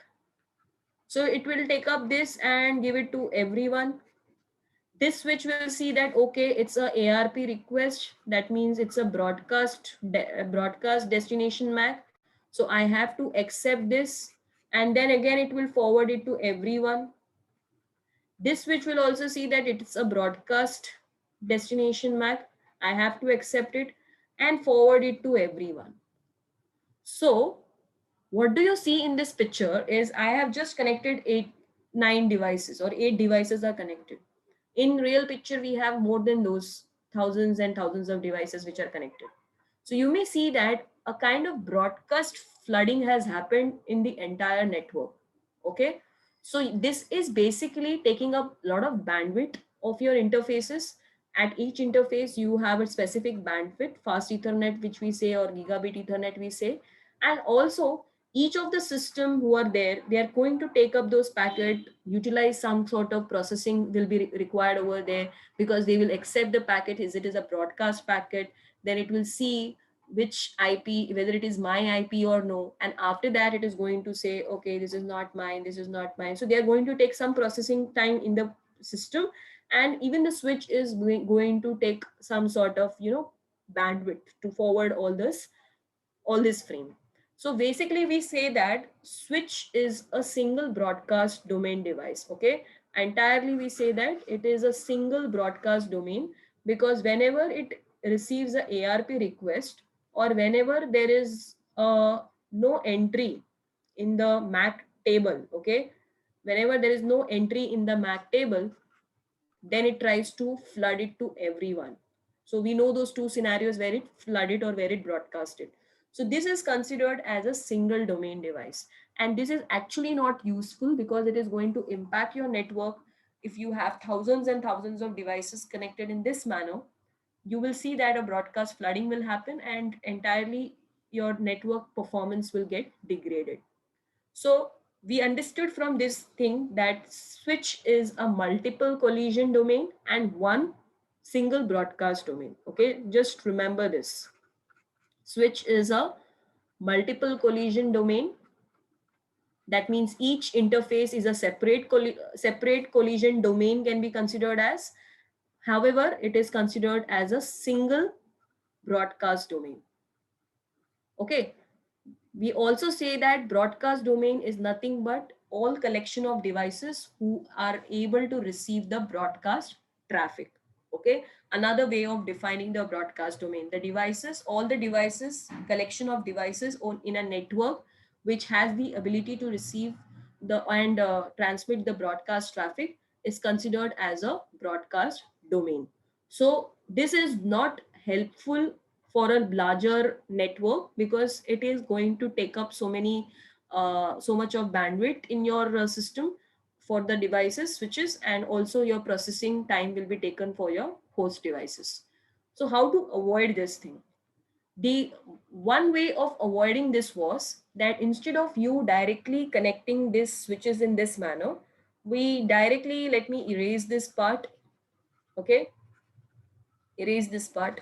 So it will take up this and give it to everyone. This switch will see that okay, it's a ARP request, that means it's a broadcast destination MAC, so I have to accept this, and then again it will forward it to everyone. This switch will also see that it's a broadcast destination MAC. I have to accept it and forward it to everyone. So what do you see in this picture is I have just connected 9 devices, or 8 devices are connected. In real picture, we have more than those, thousands and thousands of devices which are connected. So you may see that a kind of broadcast flooding has happened in the entire network. Okay. So this is basically taking up a lot of bandwidth of your interfaces. At each interface, you have a specific bandwidth, fast Ethernet, which we say, or gigabit Ethernet, we say. And also, each of the system who are there, they are going to take up those packet, utilize some sort of processing will be required over there, because they will accept the packet as it is a broadcast packet. Then it will see which IP, whether it is my IP or no. And after that, it is going to say, okay, this is not mine, this is not mine. So they are going to take some processing time in the system. And even the switch is going to take some sort of, bandwidth to forward all this frame. So basically we say that switch is a single broadcast domain device. Okay. Entirely we say that it is a single broadcast domain, because whenever it receives a ARP request, or whenever there is no entry in the MAC table, okay, whenever there is no entry in the MAC table, then it tries to flood it to everyone. So we know those two scenarios, where it flooded or where it broadcasted. So this is considered as a single domain device. And this is actually not useful, because it is going to impact your network. If you have thousands and thousands of devices connected in this manner, you will see that a broadcast flooding will happen, and entirely your network performance will get degraded. So we understood from this thing that switch is a multiple collision domain and one single broadcast domain. Okay, just remember this. Switch is a multiple collision domain. That means each interface is a separate collision domain can be considered as. However, it is considered as a single broadcast domain. Okay. We also say that broadcast domain is nothing but all collection of devices who are able to receive the broadcast traffic. Okay, another way of defining the broadcast domain, the devices, all the devices, collection of devices on in a network which has the ability to receive the and transmit the broadcast traffic is considered as a broadcast domain. So this is not helpful for a larger network because it is going to take up so much of bandwidth in your system for the devices switches, and also your processing time will be taken for your host devices. So how to avoid this thing? The one way of avoiding this was that instead of you directly connecting this switches in this manner, we directly, let me erase this part. Okay, erase this part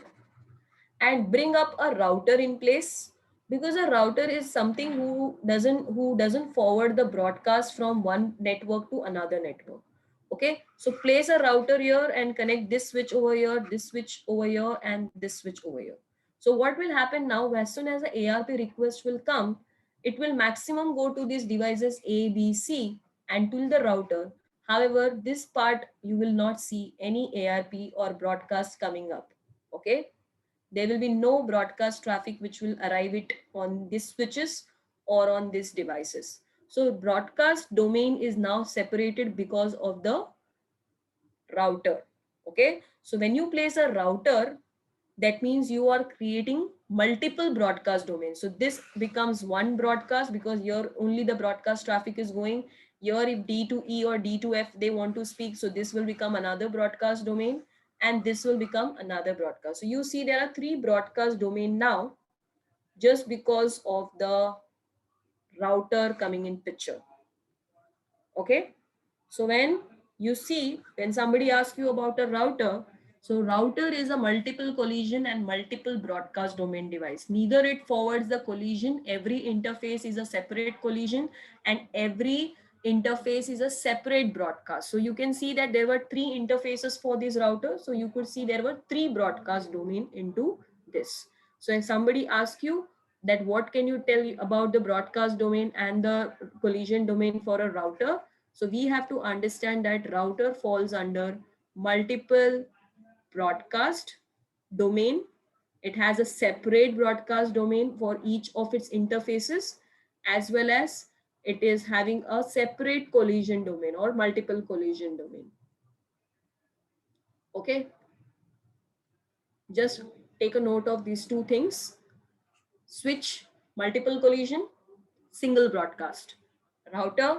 and bring up a router in place, because a router is something who doesn't forward the broadcast from one network to another network. Okay, so place a router here and connect this switch over here, this switch over here, and this switch over here. So what will happen now, as soon as the ARP request will come, it will maximum go to these devices A, B, C and to the router. However, this part you will not see any ARP or broadcast coming up. Okay, there will be no broadcast traffic which will arrive it on these switches or on these devices. So broadcast domain is now separated because of the router. Okay, so when you place a router, that means you are creating multiple broadcast domains. So this becomes one broadcast because here only the broadcast traffic is going. Here if D2E or D2F they want to speak, so this will become another broadcast domain, and this will become another broadcast. So you see there are three broadcast domain now just because of the router coming in picture. Okay, so when somebody asks you about a router, so router is a multiple collision and multiple broadcast domain device. Neither it forwards the collision, every interface is a separate collision, and every interface is a separate broadcast. So you can see that there were three interfaces for this router. So you could see there were three broadcast domain into this. So if somebody asks you that what can you tell about the broadcast domain and the collision domain for a router, so we have to understand that router falls under multiple broadcast domain. It has a separate broadcast domain for each of its interfaces, as well as it is having a separate collision domain or multiple collision domain. Okay, just take a note of these two things. Switch, multiple collision, single broadcast. Router,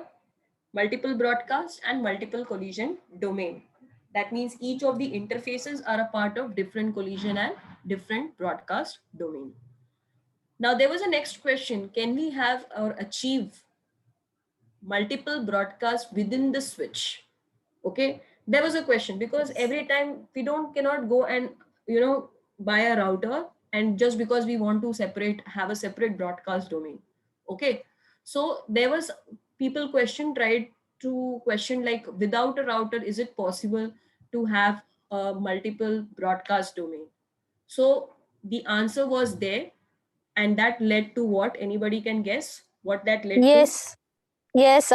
multiple broadcast and multiple collision domain. That means each of the interfaces are a part of different collision and different broadcast domain. Now there was a next question, can we have or achieve multiple broadcasts within the switch? Okay, there was a question because every time we cannot go and buy a router and just because we want to have a separate broadcast domain. Okay, so there was people tried to question like, without a router is it possible to have a multiple broadcast domain? So the answer was there, and that led to what? Anybody can guess what that led to? Yes, yes.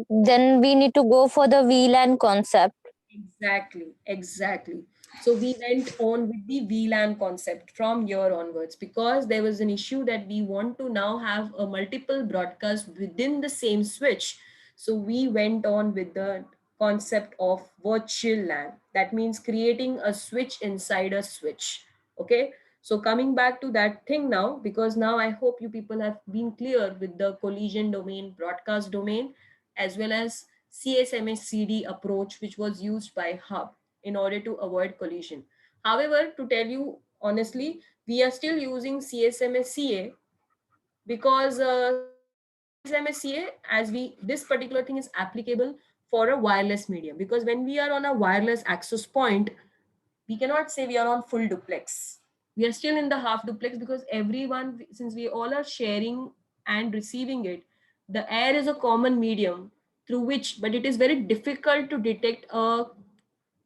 Then we need to go for the VLAN concept. Exactly, exactly. So we went on with the VLAN concept from here onwards because there was an issue that we want to now have a multiple broadcast within the same switch. So we went on with the concept of virtual LAN. That means creating a switch inside a switch. Okay. So coming back to that thing now, because now I hope you people have been clear with the collision domain, broadcast domain, as well as CSMA-CD approach, which was used by Hub in order to avoid collision. However, to tell you honestly, we are still using CSMA-CA because CSMA-CA, this particular thing is applicable for a wireless medium, because when we are on a wireless access point, we cannot say we are on full duplex. We are still in the half duplex because everyone, since we all are sharing and receiving it, the air is a common medium through which, but it is very difficult to detect a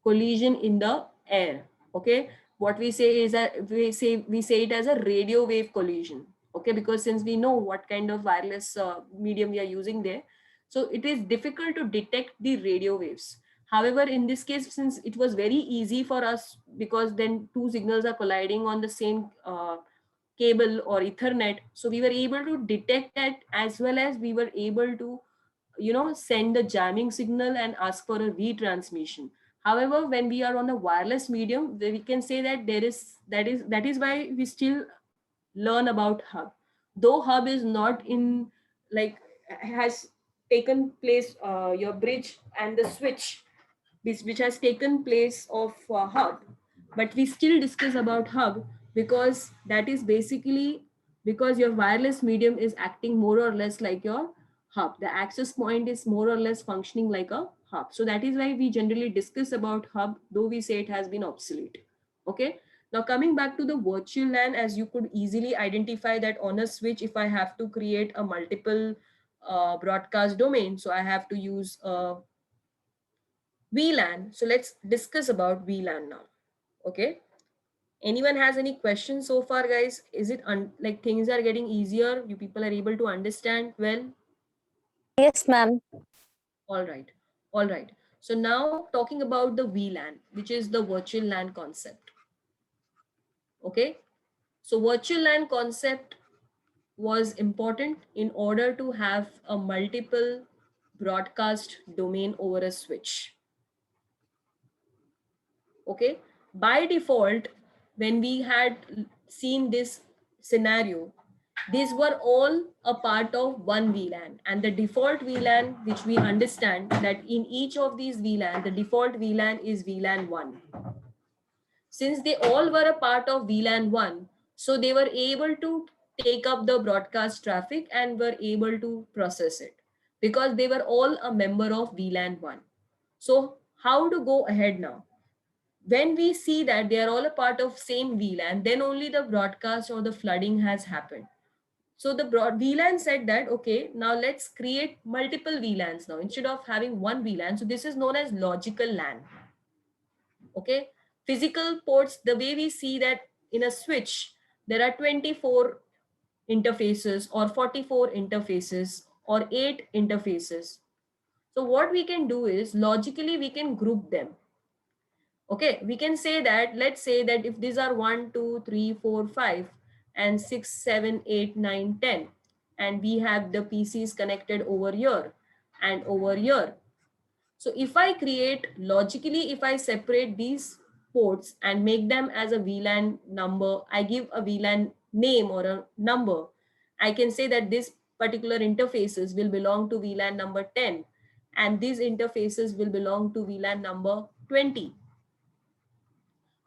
collision in the air. Okay, what we say is that we say it as a radio wave collision. Okay, because since we know what kind of wireless medium we are using there, So it is difficult to detect the radio waves. However, in this case, since it was very easy for us, because then two signals are colliding on the same cable or Ethernet, so we were able to detect that, as well as we were able to, send the jamming signal and ask for a retransmission. However, when we are on a wireless medium, we can say that that is why we still learn about hub, though hub is not in, like, has taken place, your bridge and the switch, which has taken place of hub, but we still discuss about hub, because that is basically because your wireless medium is acting more or less like your hub. The access point is more or less functioning like a hub, so that is why we generally discuss about hub, though we say it has been obsolete. Okay, now coming back to the virtual LAN, as you could easily identify that on a switch, if I have to create a multiple broadcast domain, so I have to use a VLAN. So let's discuss about VLAN now. Okay. Anyone has any questions so far, guys? Is it like things are getting easier? You people are able to understand well? Yes, ma'am. All right. All right. So now talking about the VLAN, which is the virtual LAN concept. Okay. So virtual LAN concept was important in order to have a multiple broadcast domain over a switch. Okay, by default, when we had seen this scenario, these were all a part of one VLAN, and the default VLAN, which we understand that in each of these VLAN, the default VLAN is VLAN 1. Since they all were a part of VLAN 1, so they were able to take up the broadcast traffic and were able to process it, because they were all a member of VLAN 1. So how to go ahead now? When we see that they are all a part of same VLAN, then only the broadcast or the flooding has happened. So the VLAN said that, okay, now let's create multiple VLANs now instead of having one VLAN. So this is known as logical LAN. Okay, physical ports, the way we see that in a switch, there are 24 interfaces or 44 interfaces or 8 interfaces. So what we can do is logically we can group them. Okay, we can say that, let's say that if these are 1, 2, 3, 4, 5, and 6, 7, 8, 9, 10, and we have the PCs connected over here and over here. So if I create logically, if I separate these ports and make them as a VLAN number, I give a VLAN name or a number, I can say that this particular interfaces will belong to VLAN number 10, and these interfaces will belong to VLAN number 20.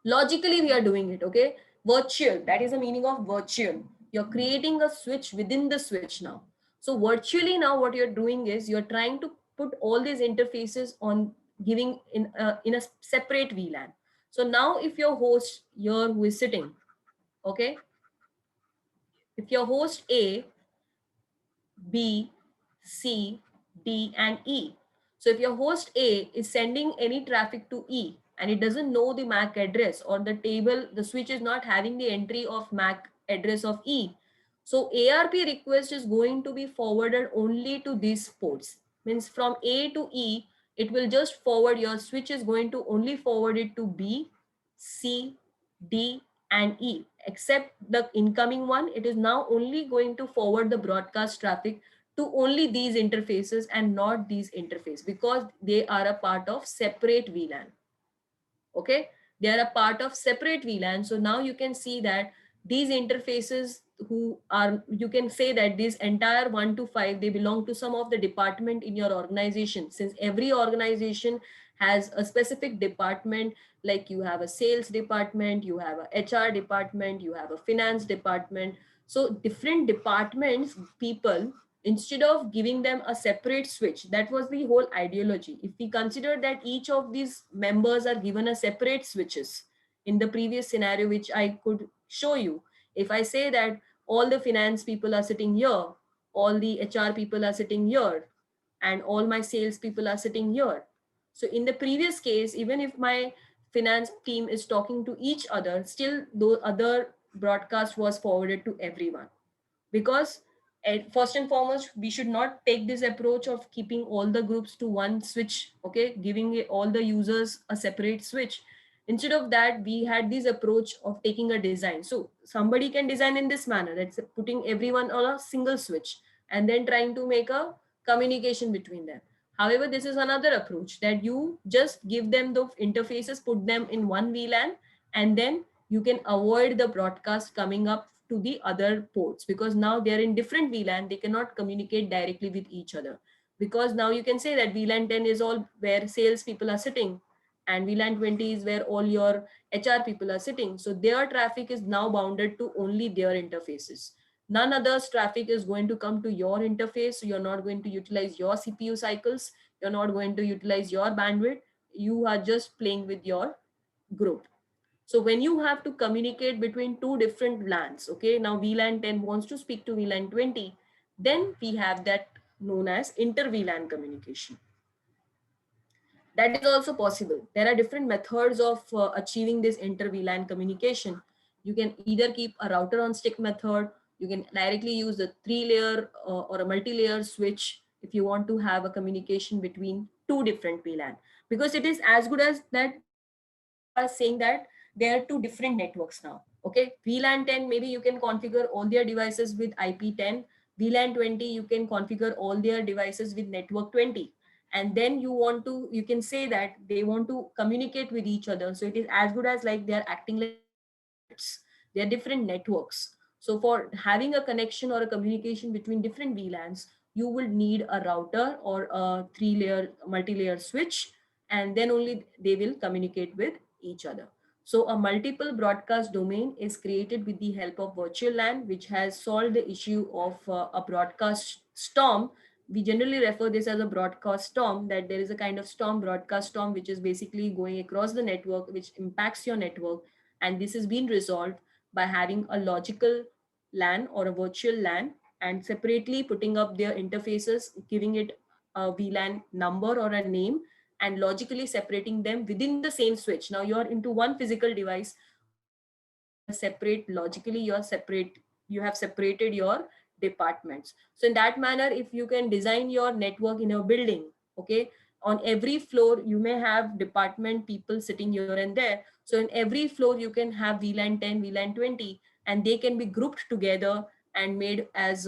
Logically we are doing it. Okay, virtual, that is the meaning of virtual. You're creating a switch within the switch now. So virtually now what you're doing is you're trying to put all these interfaces on, giving in a separate VLAN. So now if your host here who is sitting, okay, if your host A, B, C, D, and E. So if your host A is sending any traffic to E and it doesn't know the MAC address, or the table, the switch is not having the entry of MAC address of E. So ARP request is going to be forwarded only to these ports. Means from A to E, it will just forward, your switch is going to only forward it to B, C, D, and E. Except the incoming one, it is now only going to forward the broadcast traffic to only these interfaces and not these interfaces, because they are a part of separate VLAN. Okay, they are a part of separate VLAN. So now you can see that these interfaces, who are, you can say that this entire 1 to 5, they belong to some of the department in your organization, since every organization has a specific department. Like you have a sales department, you have a HR department, you have a finance department. So different departments people, instead of giving them a separate switch, that was the whole ideology. If we consider that each of these members are given a separate switches, in the previous scenario which I could show you, if I say that all the finance people are sitting here, all the HR people are sitting here, and all my sales people are sitting here. So in the previous case, even if my finance team is talking to each other, still the other broadcast was forwarded to everyone, because first and foremost, we should not take this approach of keeping all the groups to one switch, okay, giving all the users a separate switch. Instead of that, we had this approach of taking a design. So somebody can design in this manner, that's putting everyone on a single switch and then trying to make a communication between them. However, this is another approach that you just give them the interfaces, put them in one VLAN, and then you can avoid the broadcast coming up to the other ports, because now they're in different VLAN, they cannot communicate directly with each other. Because now you can say that VLAN 10 is all where sales people are sitting, and VLAN 20 is where all your HR people are sitting. So their traffic is now bounded to only their interfaces. None others traffic is going to come to your interface. So you're not going to utilize your CPU cycles. You're not going to utilize your bandwidth. You are just playing with your group. So when you have to communicate between two different LANs, okay, now VLAN 10 wants to speak to VLAN 20, then we have that known as inter-VLAN communication. That is also possible. There are different methods of achieving this inter-VLAN communication. You can either keep a router on stick method, you can directly use a 3-layer or a multi-layer switch if you want to have a communication between two different VLAN. Because it is as good as that you are saying that there are two different networks now. Okay, VLAN 10, maybe you can configure all their devices with IP10. VLAN 20, you can configure all their devices with network 20. And then you can say that they want to communicate with each other. So it is as good as like they're acting like different units. They're different networks. So for having a connection or a communication between different VLANs, you will need a router or a 3-layer multi-layer switch, and then only they will communicate with each other. So a multiple broadcast domain is created with the help of virtual LAN, which has solved the issue of a broadcast storm. We generally refer this as a broadcast storm, that there is a kind of storm, broadcast storm, which is basically going across the network, which impacts your network. And this has been resolved by having a logical LAN or a virtual LAN and separately putting up their interfaces, giving it a VLAN number or a name, and logically separating them within the same switch. Now you're into one physical device, but you're separate logically, you have separated your departments. So in that manner, if you can design your network in a building, okay, on every floor you may have department people sitting here and there. So in every floor you can have VLAN 10, VLAN 20, and they can be grouped together and made as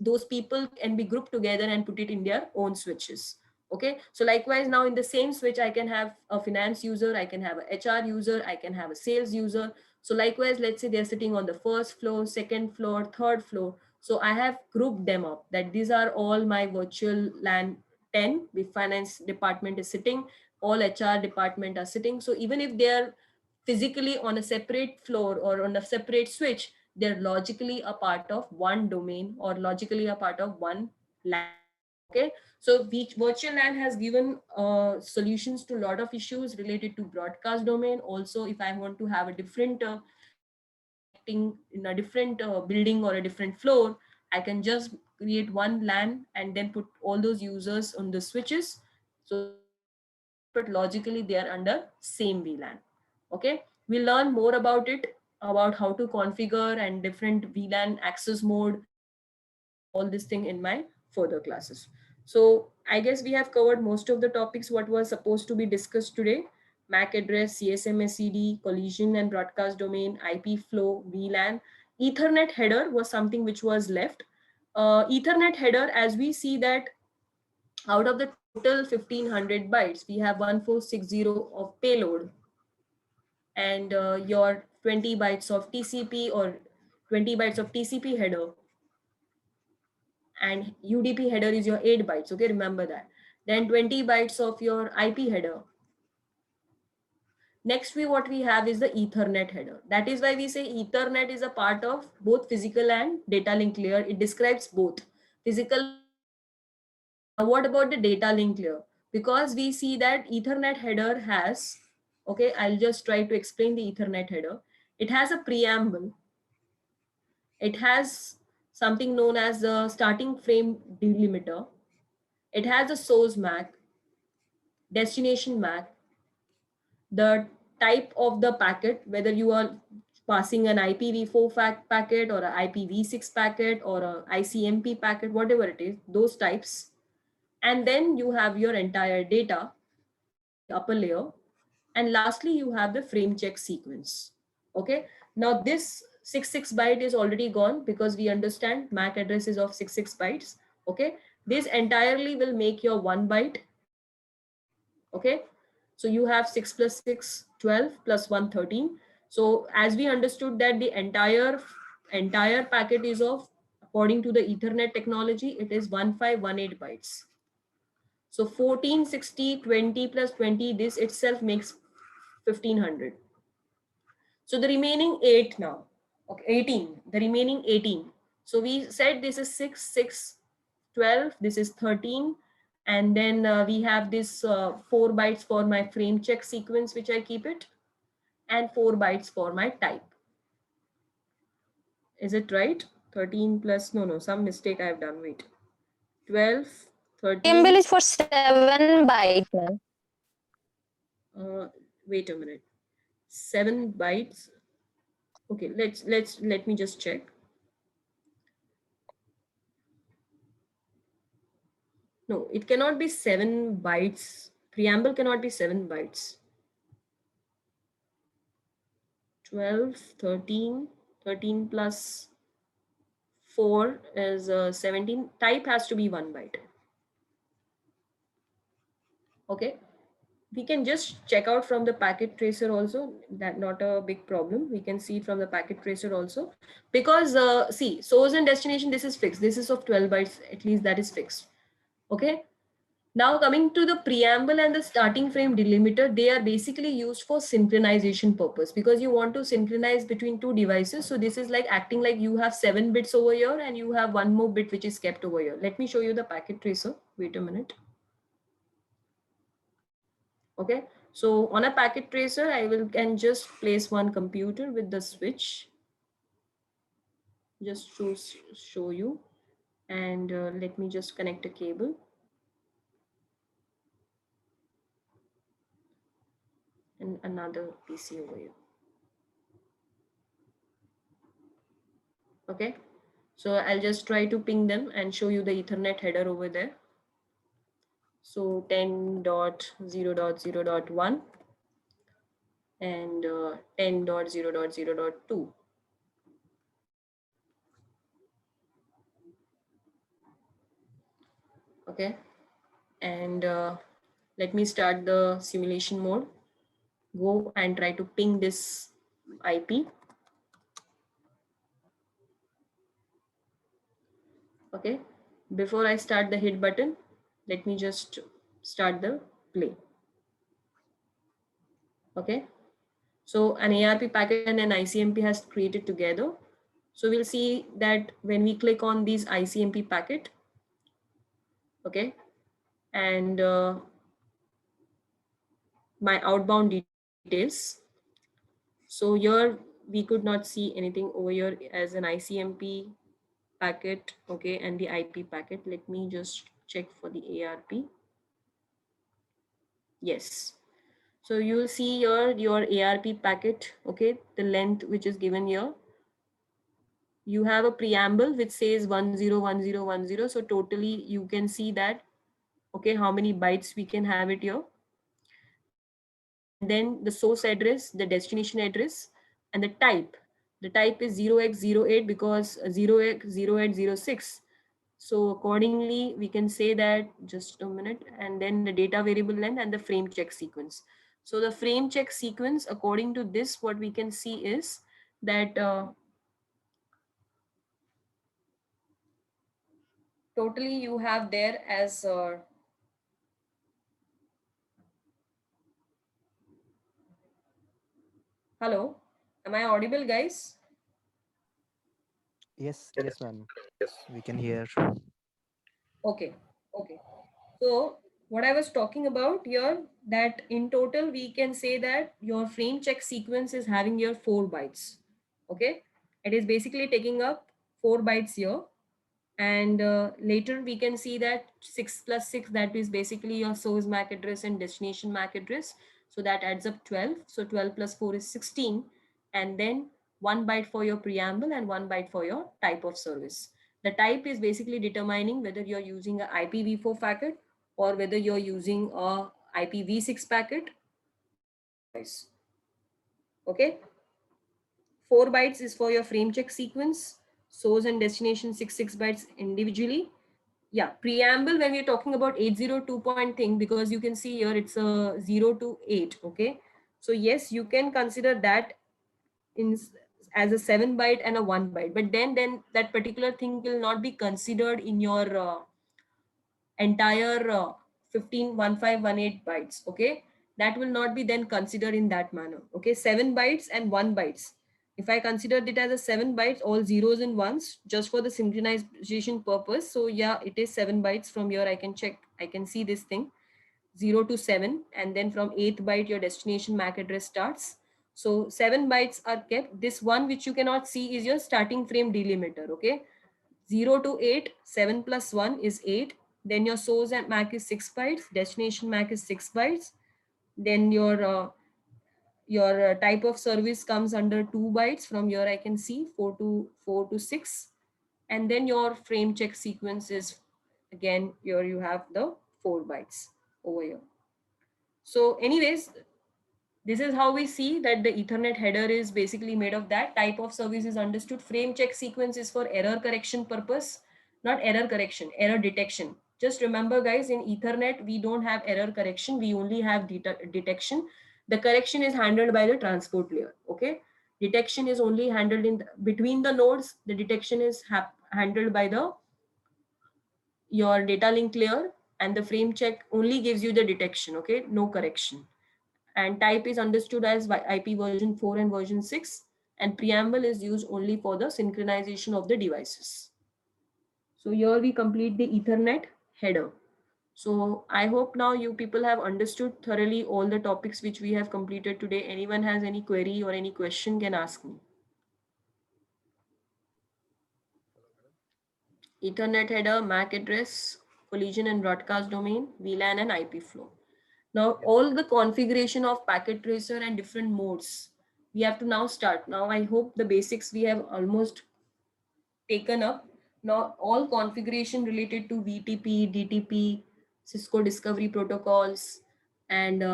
those people can be grouped together and put it in their own switches. Okay, so likewise, now in the same switch I can have a finance user, I can have a HR user, I can have a sales user. So likewise, let's say they're sitting on the first floor, second floor, third floor. So I have grouped them up that these are all my virtual LAN 10. The finance department is sitting, all HR department are sitting. So even if they're physically on a separate floor or on a separate switch, they're logically a part of one domain or logically a part of one LAN. Okay, so virtual LAN has given solutions to a lot of issues related to broadcast domain. Also, if I want to have a different LAN connecting in a different building or a different floor, I can just create one LAN and then put all those users on the switches. So they are separate, but logically they are under same VLAN. Okay, we'll learn more about it, about how to configure and different VLAN access mode and all this thing in my further classes. So I guess we have covered most of the topics what was supposed to be discussed today. MAC address, CSM SCD, collision and broadcast domain, IP flow, VLAN. Ethernet header was something which was left. Ethernet header, as we see that out of the total 1500 bytes, we have 1460 of payload, and your 20 bytes of TCP or 20 bytes of TCP header, and UDP header is your 8 bytes. Okay, remember that. Then 20 bytes of your IP header. Next, what we have is the Ethernet header. That is why we say Ethernet is a part of both physical and data link layer. It describes both physical and data link layer. Now, what about the data link layer? Because we see that Ethernet header has, okay, I'll just try to explain the Ethernet header. It has a preamble. It has something known as the starting frame delimiter. It has a source MAC, destination MAC, the type of the packet, whether you are passing an IPv4 packet or an IPv6 packet or a ICMP packet, whatever it is, those types. And then you have your entire data, upper layer. And lastly, you have the frame check sequence. Okay. Now this 66 byte is already gone because we understand MAC address is of 66 bytes. Okay. This entirely will make your 1 byte. Okay. So you have 6 plus 6, 12 plus 1, 13. So as we understood that the entire packet is of, according to the Ethernet technology, it is 1518 bytes. So 14, 60, 20 plus 20, this itself makes 1500. So the remaining 8 now, okay, 18, the remaining 18. So we said this is 6, 6, 12, this is 13. And then we have this 4 bytes for my frame check sequence, which I keep it, and 4 bytes for my type. Is it right? 13 plus, no, some mistake I've done, wait. 12, 13. Symbol is for 7 byte, man. Wait a minute. 7 bytes. Okay, let me just check. No, it cannot be 7 bytes. Preamble cannot be 7 bytes. 12, 13, 13 plus 4 is 17. Type has to be 1 byte. Okay. We can just check out from the packet tracer also. That not a big problem. We can see from the packet tracer also. Because see, source and destination, this is fixed. This is of 12 bytes, at least that is fixed. Okay. Now coming to the preamble and the starting frame delimiter, they are basically used for synchronization purpose because you want to synchronize between two devices. So this is like acting like you have 7 bits over here and you have one more bit which is kept over here. Let me show you the packet tracer. Wait a minute. Okay. So on a packet tracer, I can just place one computer with the switch. Just to show you. And let me just connect a cable. And another PC over here. Okay, so I'll just try to ping them and show you the Ethernet header over there. So 10.0.0.1 and 10.0.0.2. Okay, and let me start the simulation mode. Go and try to ping this IP. Okay, before I start the hit button, let me just start the play. Okay, so an ARP packet and an ICMP has created together. So we'll see that when we click on these ICMP packet, okay, and my outbound details. So here we could not see anything over here as an ICMP packet, okay, and the IP packet. Let me just check for the ARP. Yes. So you will see here your ARP packet, okay, the length which is given here. You have a preamble which says 101010. So totally you can see that, okay, how many bytes we can have it here. And then the source address, the destination address, and the type. The type is 0x08 because 0x0806. So accordingly, we can say that, just a minute, and then the data variable length and the frame check sequence. So the frame check sequence, according to this, what we can see is that totally you have there as hello, am I audible, guys? Yes, ma'am. We can hear. Okay, okay. So what I was talking about here, that in total we can say that your frame check sequence is having your 4 bytes. Okay, it is basically taking up 4 bytes here. And later we can see that 6 plus 6, that is basically your source MAC address and destination MAC address. So that adds up 12. So 12 plus 4 is 16. And then 1 byte for your preamble and 1 byte for your type of service. The type is basically determining whether you're using an IPv4 packet or whether you're using a IPv6 packet or otherwise. Okay. 4 bytes is for your frame check sequence, source and destination 6 bytes individually. Yeah, preamble when we're talking about 802 point thing, because you can see here it's a 0 to 8. Okay. So yes, you can consider that in as a 7 byte and a 1 byte, but then that particular thing will not be considered in your entire 15 bytes. Okay, that will not be then considered in that manner. Okay, 7 bytes and 1 bytes, if I considered it as a 7 bytes, all zeros and ones, just for the synchronization purpose, so yeah, it is 7 bytes. From here I can check, I can see this thing 0 to 7, and then from 8th byte your destination MAC address starts. So 7 bytes are kept. This one which you cannot see is your starting frame delimiter. Okay, 0 to 8, 7 plus 1 is 8. Then your source and MAC is 6 bytes, destination MAC is 6 bytes. Then your type of service comes under 2 bytes. From here I can see 4 to 6. And then your frame check sequence is, again, here you have the 4 bytes over here. So anyways, this is how we see that the Ethernet header is basically made of that. Type of service is understood. Frame check sequence is for error correction purpose, not error correction, error detection. Just remember guys, in Ethernet, we don't have error correction. We only have detection. The correction is handled by the transport layer. Okay. Detection is only handled in between the nodes. The detection is handled by your data link layer, and the frame check only gives you the detection. Okay. No correction. And type is understood as IP version 4 and version 6, and preamble is used only for the synchronization of the devices. So here we complete the Ethernet header. So I hope now you people have understood thoroughly all the topics which we have completed today. Anyone has any query or any question can ask me. Ethernet header, MAC address, collision and broadcast domain, VLAN and IP flow. Now all the configuration of packet tracer and different modes, we have to now start. Now I hope the basics we have almost taken up. Now all configuration related to VTP, DTP, Cisco discovery protocols, and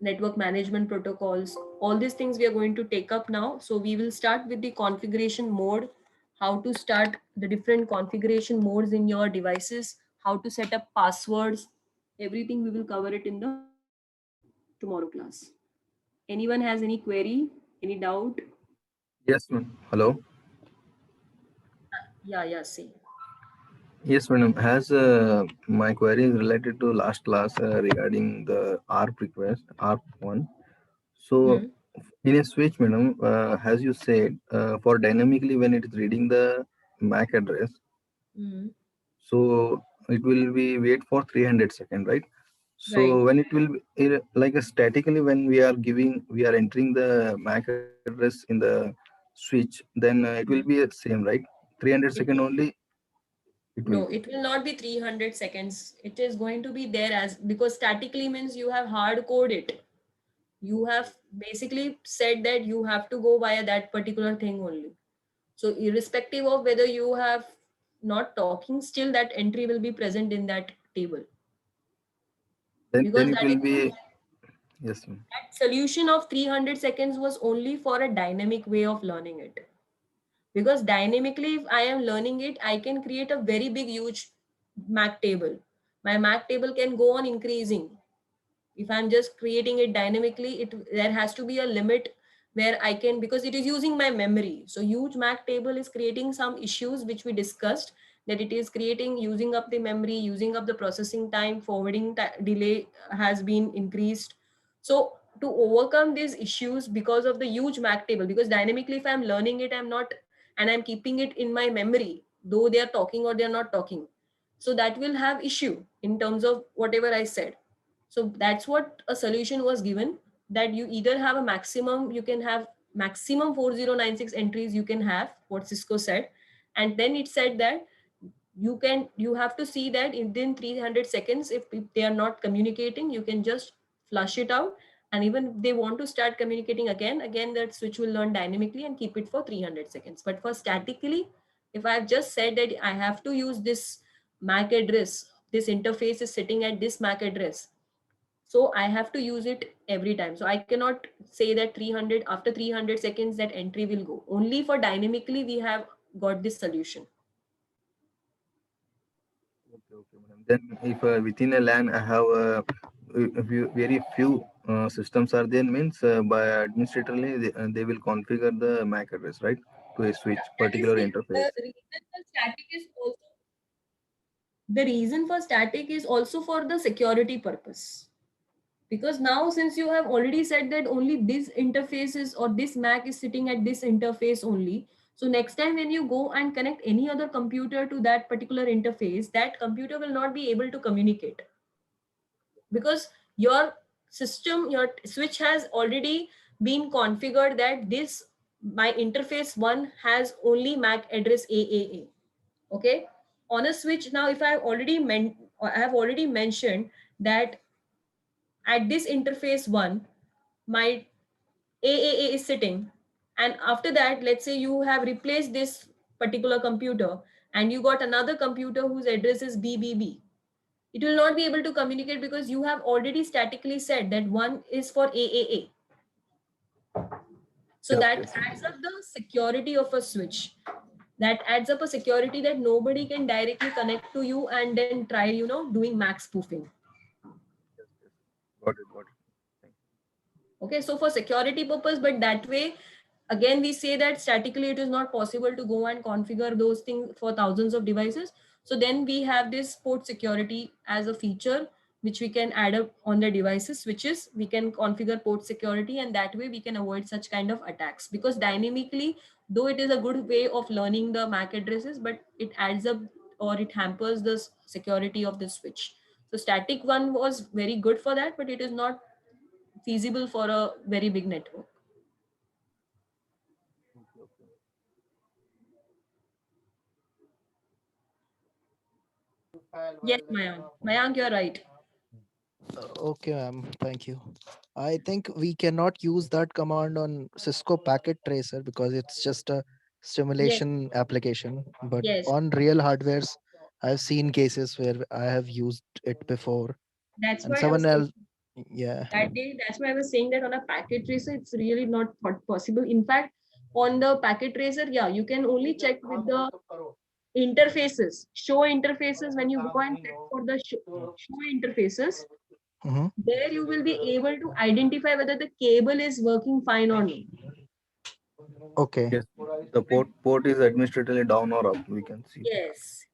network management protocols, all these things we are going to take up now. So we will start with the configuration mode, how to start the different configuration modes in your devices, how to set up passwords, everything we will cover it in the tomorrow class. Anyone has any query, any doubt? Yes, ma'am. Hello. Yeah, see. Yes, madam. As my query is related to last class regarding the ARP request, ARP1. So in a switch, madam, as you said, for dynamically when it is reading the MAC address, so it will be wait for 300 seconds, right? So Right. when it will be like a statically when we are entering the MAC address in the switch, then it will be same, right? 300 It second will, only it will no, be. it will not be 300 seconds. It is going to be there as, because statically means you have hard code it. You have basically said that you have to go via that particular thing only. So irrespective of whether you have not talking, still that entry will be present in that table. Then Because it that will is be yes, ma'am. that solution of 300 seconds was only for a dynamic way of learning it. Because dynamically, if I am learning it, I can create a very big huge MAC table. My MAC table can go on increasing. If I'm just creating it dynamically, there has to be a limit where I can, because it is using my memory. So huge MAC table is creating some issues which we discussed, that it is creating, using up the memory, using up the processing time, forwarding delay has been increased. So to overcome these issues because of the huge MAC table, because dynamically if I'm learning it, I'm not, and I'm keeping it in my memory, though they are talking or they are not talking. So that will have issue in terms of whatever I said. So that's what a solution was given, that you either have a maximum, you can have maximum 4096 entries you can have, what Cisco said. And then it said that you have to see that within 300 seconds, if they are not communicating, you can just flush it out. And even if they want to start communicating again, that switch will learn dynamically and keep it for 300 seconds. But for statically, if I've just said that I have to use this MAC address, this interface is sitting at this MAC address, so I have to use it every time. So I cannot say that 300, after 300 seconds that entry will go. Only for dynamically we have got this solution. Okay, madam. Then if within a LAN I have very few systems are there, means by administratively they will configure the MAC address, right, to a switch That is particular it. interface. The reason for static is also for the security purpose. Because now, since you have already said that only this interfaces or this MAC is sitting at this interface only, so next time when you go and connect any other computer to that particular interface, that computer will not be able to communicate, because your system, your switch has already been configured that this, my interface one has only MAC address AAA. Okay, on a switch now, if I have already mentioned that at this interface one, my AAA is sitting, and after that, let's say you have replaced this particular computer and you got another computer whose address is BBB. It will not be able to communicate because you have already statically said that one is for AAA. So Yes, that yes. adds up the security of a switch. That adds up a security that nobody can directly connect to you and then try, doing MAC spoofing. Got it. Okay, so for security purpose, but that way, again, we say that statically it is not possible to go and configure those things for thousands of devices. So then we have this port security as a feature which we can add up on the devices switches. We can configure port security, and that way we can avoid such kind of attacks, because dynamically, though it is a good way of learning the MAC addresses, but it adds up or it hampers the security of the switch. So static one was very good for that, but it is not feasible for a very big network. Yes, Mayank. Mayank, you're right. Okay, ma'am. Thank you. I think we cannot use that command on Cisco Packet Tracer because it's just a Yes, simulation application. But yes. on real hardwares, I've seen cases where I have used it before, That's and why I was someone saying else, yeah. that day. That's why I was saying that on a packet tracer, it's really not possible. In fact, on the packet tracer, yeah, you can only check with the interfaces, show interfaces. When you go and check for the show interfaces, Mhm. there you will be able to identify whether the cable is working fine or not. Okay. Yes, the port is administratively down or up, we can see. Yes.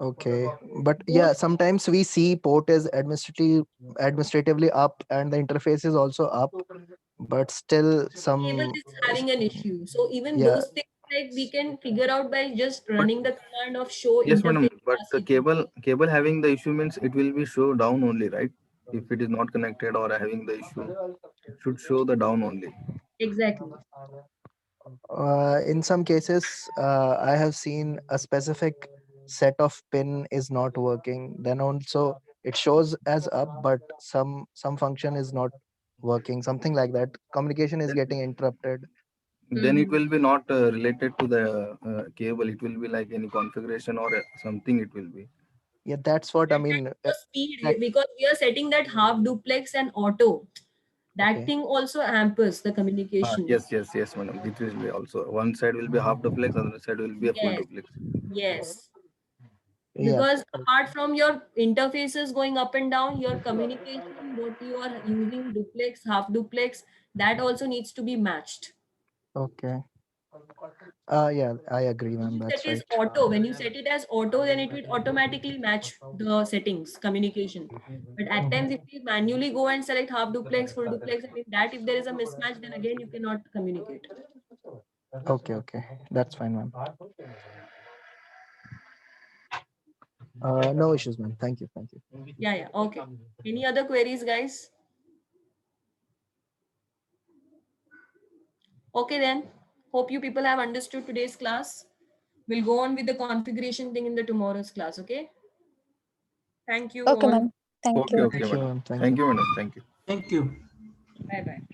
Okay, but Both yeah, sometimes we see port is administratively up and the interface is also up, but still cable some is having an issue. So even yeah. those things, like, we can figure out by just running the command of show Yes, madam. interface But plus the cable having the issue means it will be show down only, right? If it is not connected or having the issue, it should show the down only. Exactly. In some cases, I have seen a specific set of pin is not working. Then also it shows as up, but some function is not working. Something like that. Communication is getting interrupted. Then it will be not related to the cable. It will be like any configuration or something. It will be. Yeah, that's what I And mean. the speed, That, because we are setting that half duplex and auto, that okay. thing also hampers the communication. Yes, madam. It will be also one side will be half duplex, other side will be a full Yes, duplex. yes. Yeah. Because apart from your interfaces going up and down, your communication, what you are using, duplex, half duplex, that also needs to be matched. Okay. Yeah, I agree, When ma'am. you set That's is right. auto, when you set it as auto, then it will automatically match the settings, communication. But at times, if you manually go and select half duplex, full duplex, and in that, if there is a mismatch, then again you cannot communicate. Okay. That's fine, ma'am. No issues, ma'am. Thank you. Yeah, yeah. Okay. Any other queries, guys? Okay, then. Hope you people have understood today's class. We'll go on with the configuration thing in the tomorrow's class. Okay. Thank you Okay, all. ma'am. Thank Okay, you. okay, Thank you, madam. ma'am. Thank you. Thank you, madam. Thank you. Thank you. Bye bye.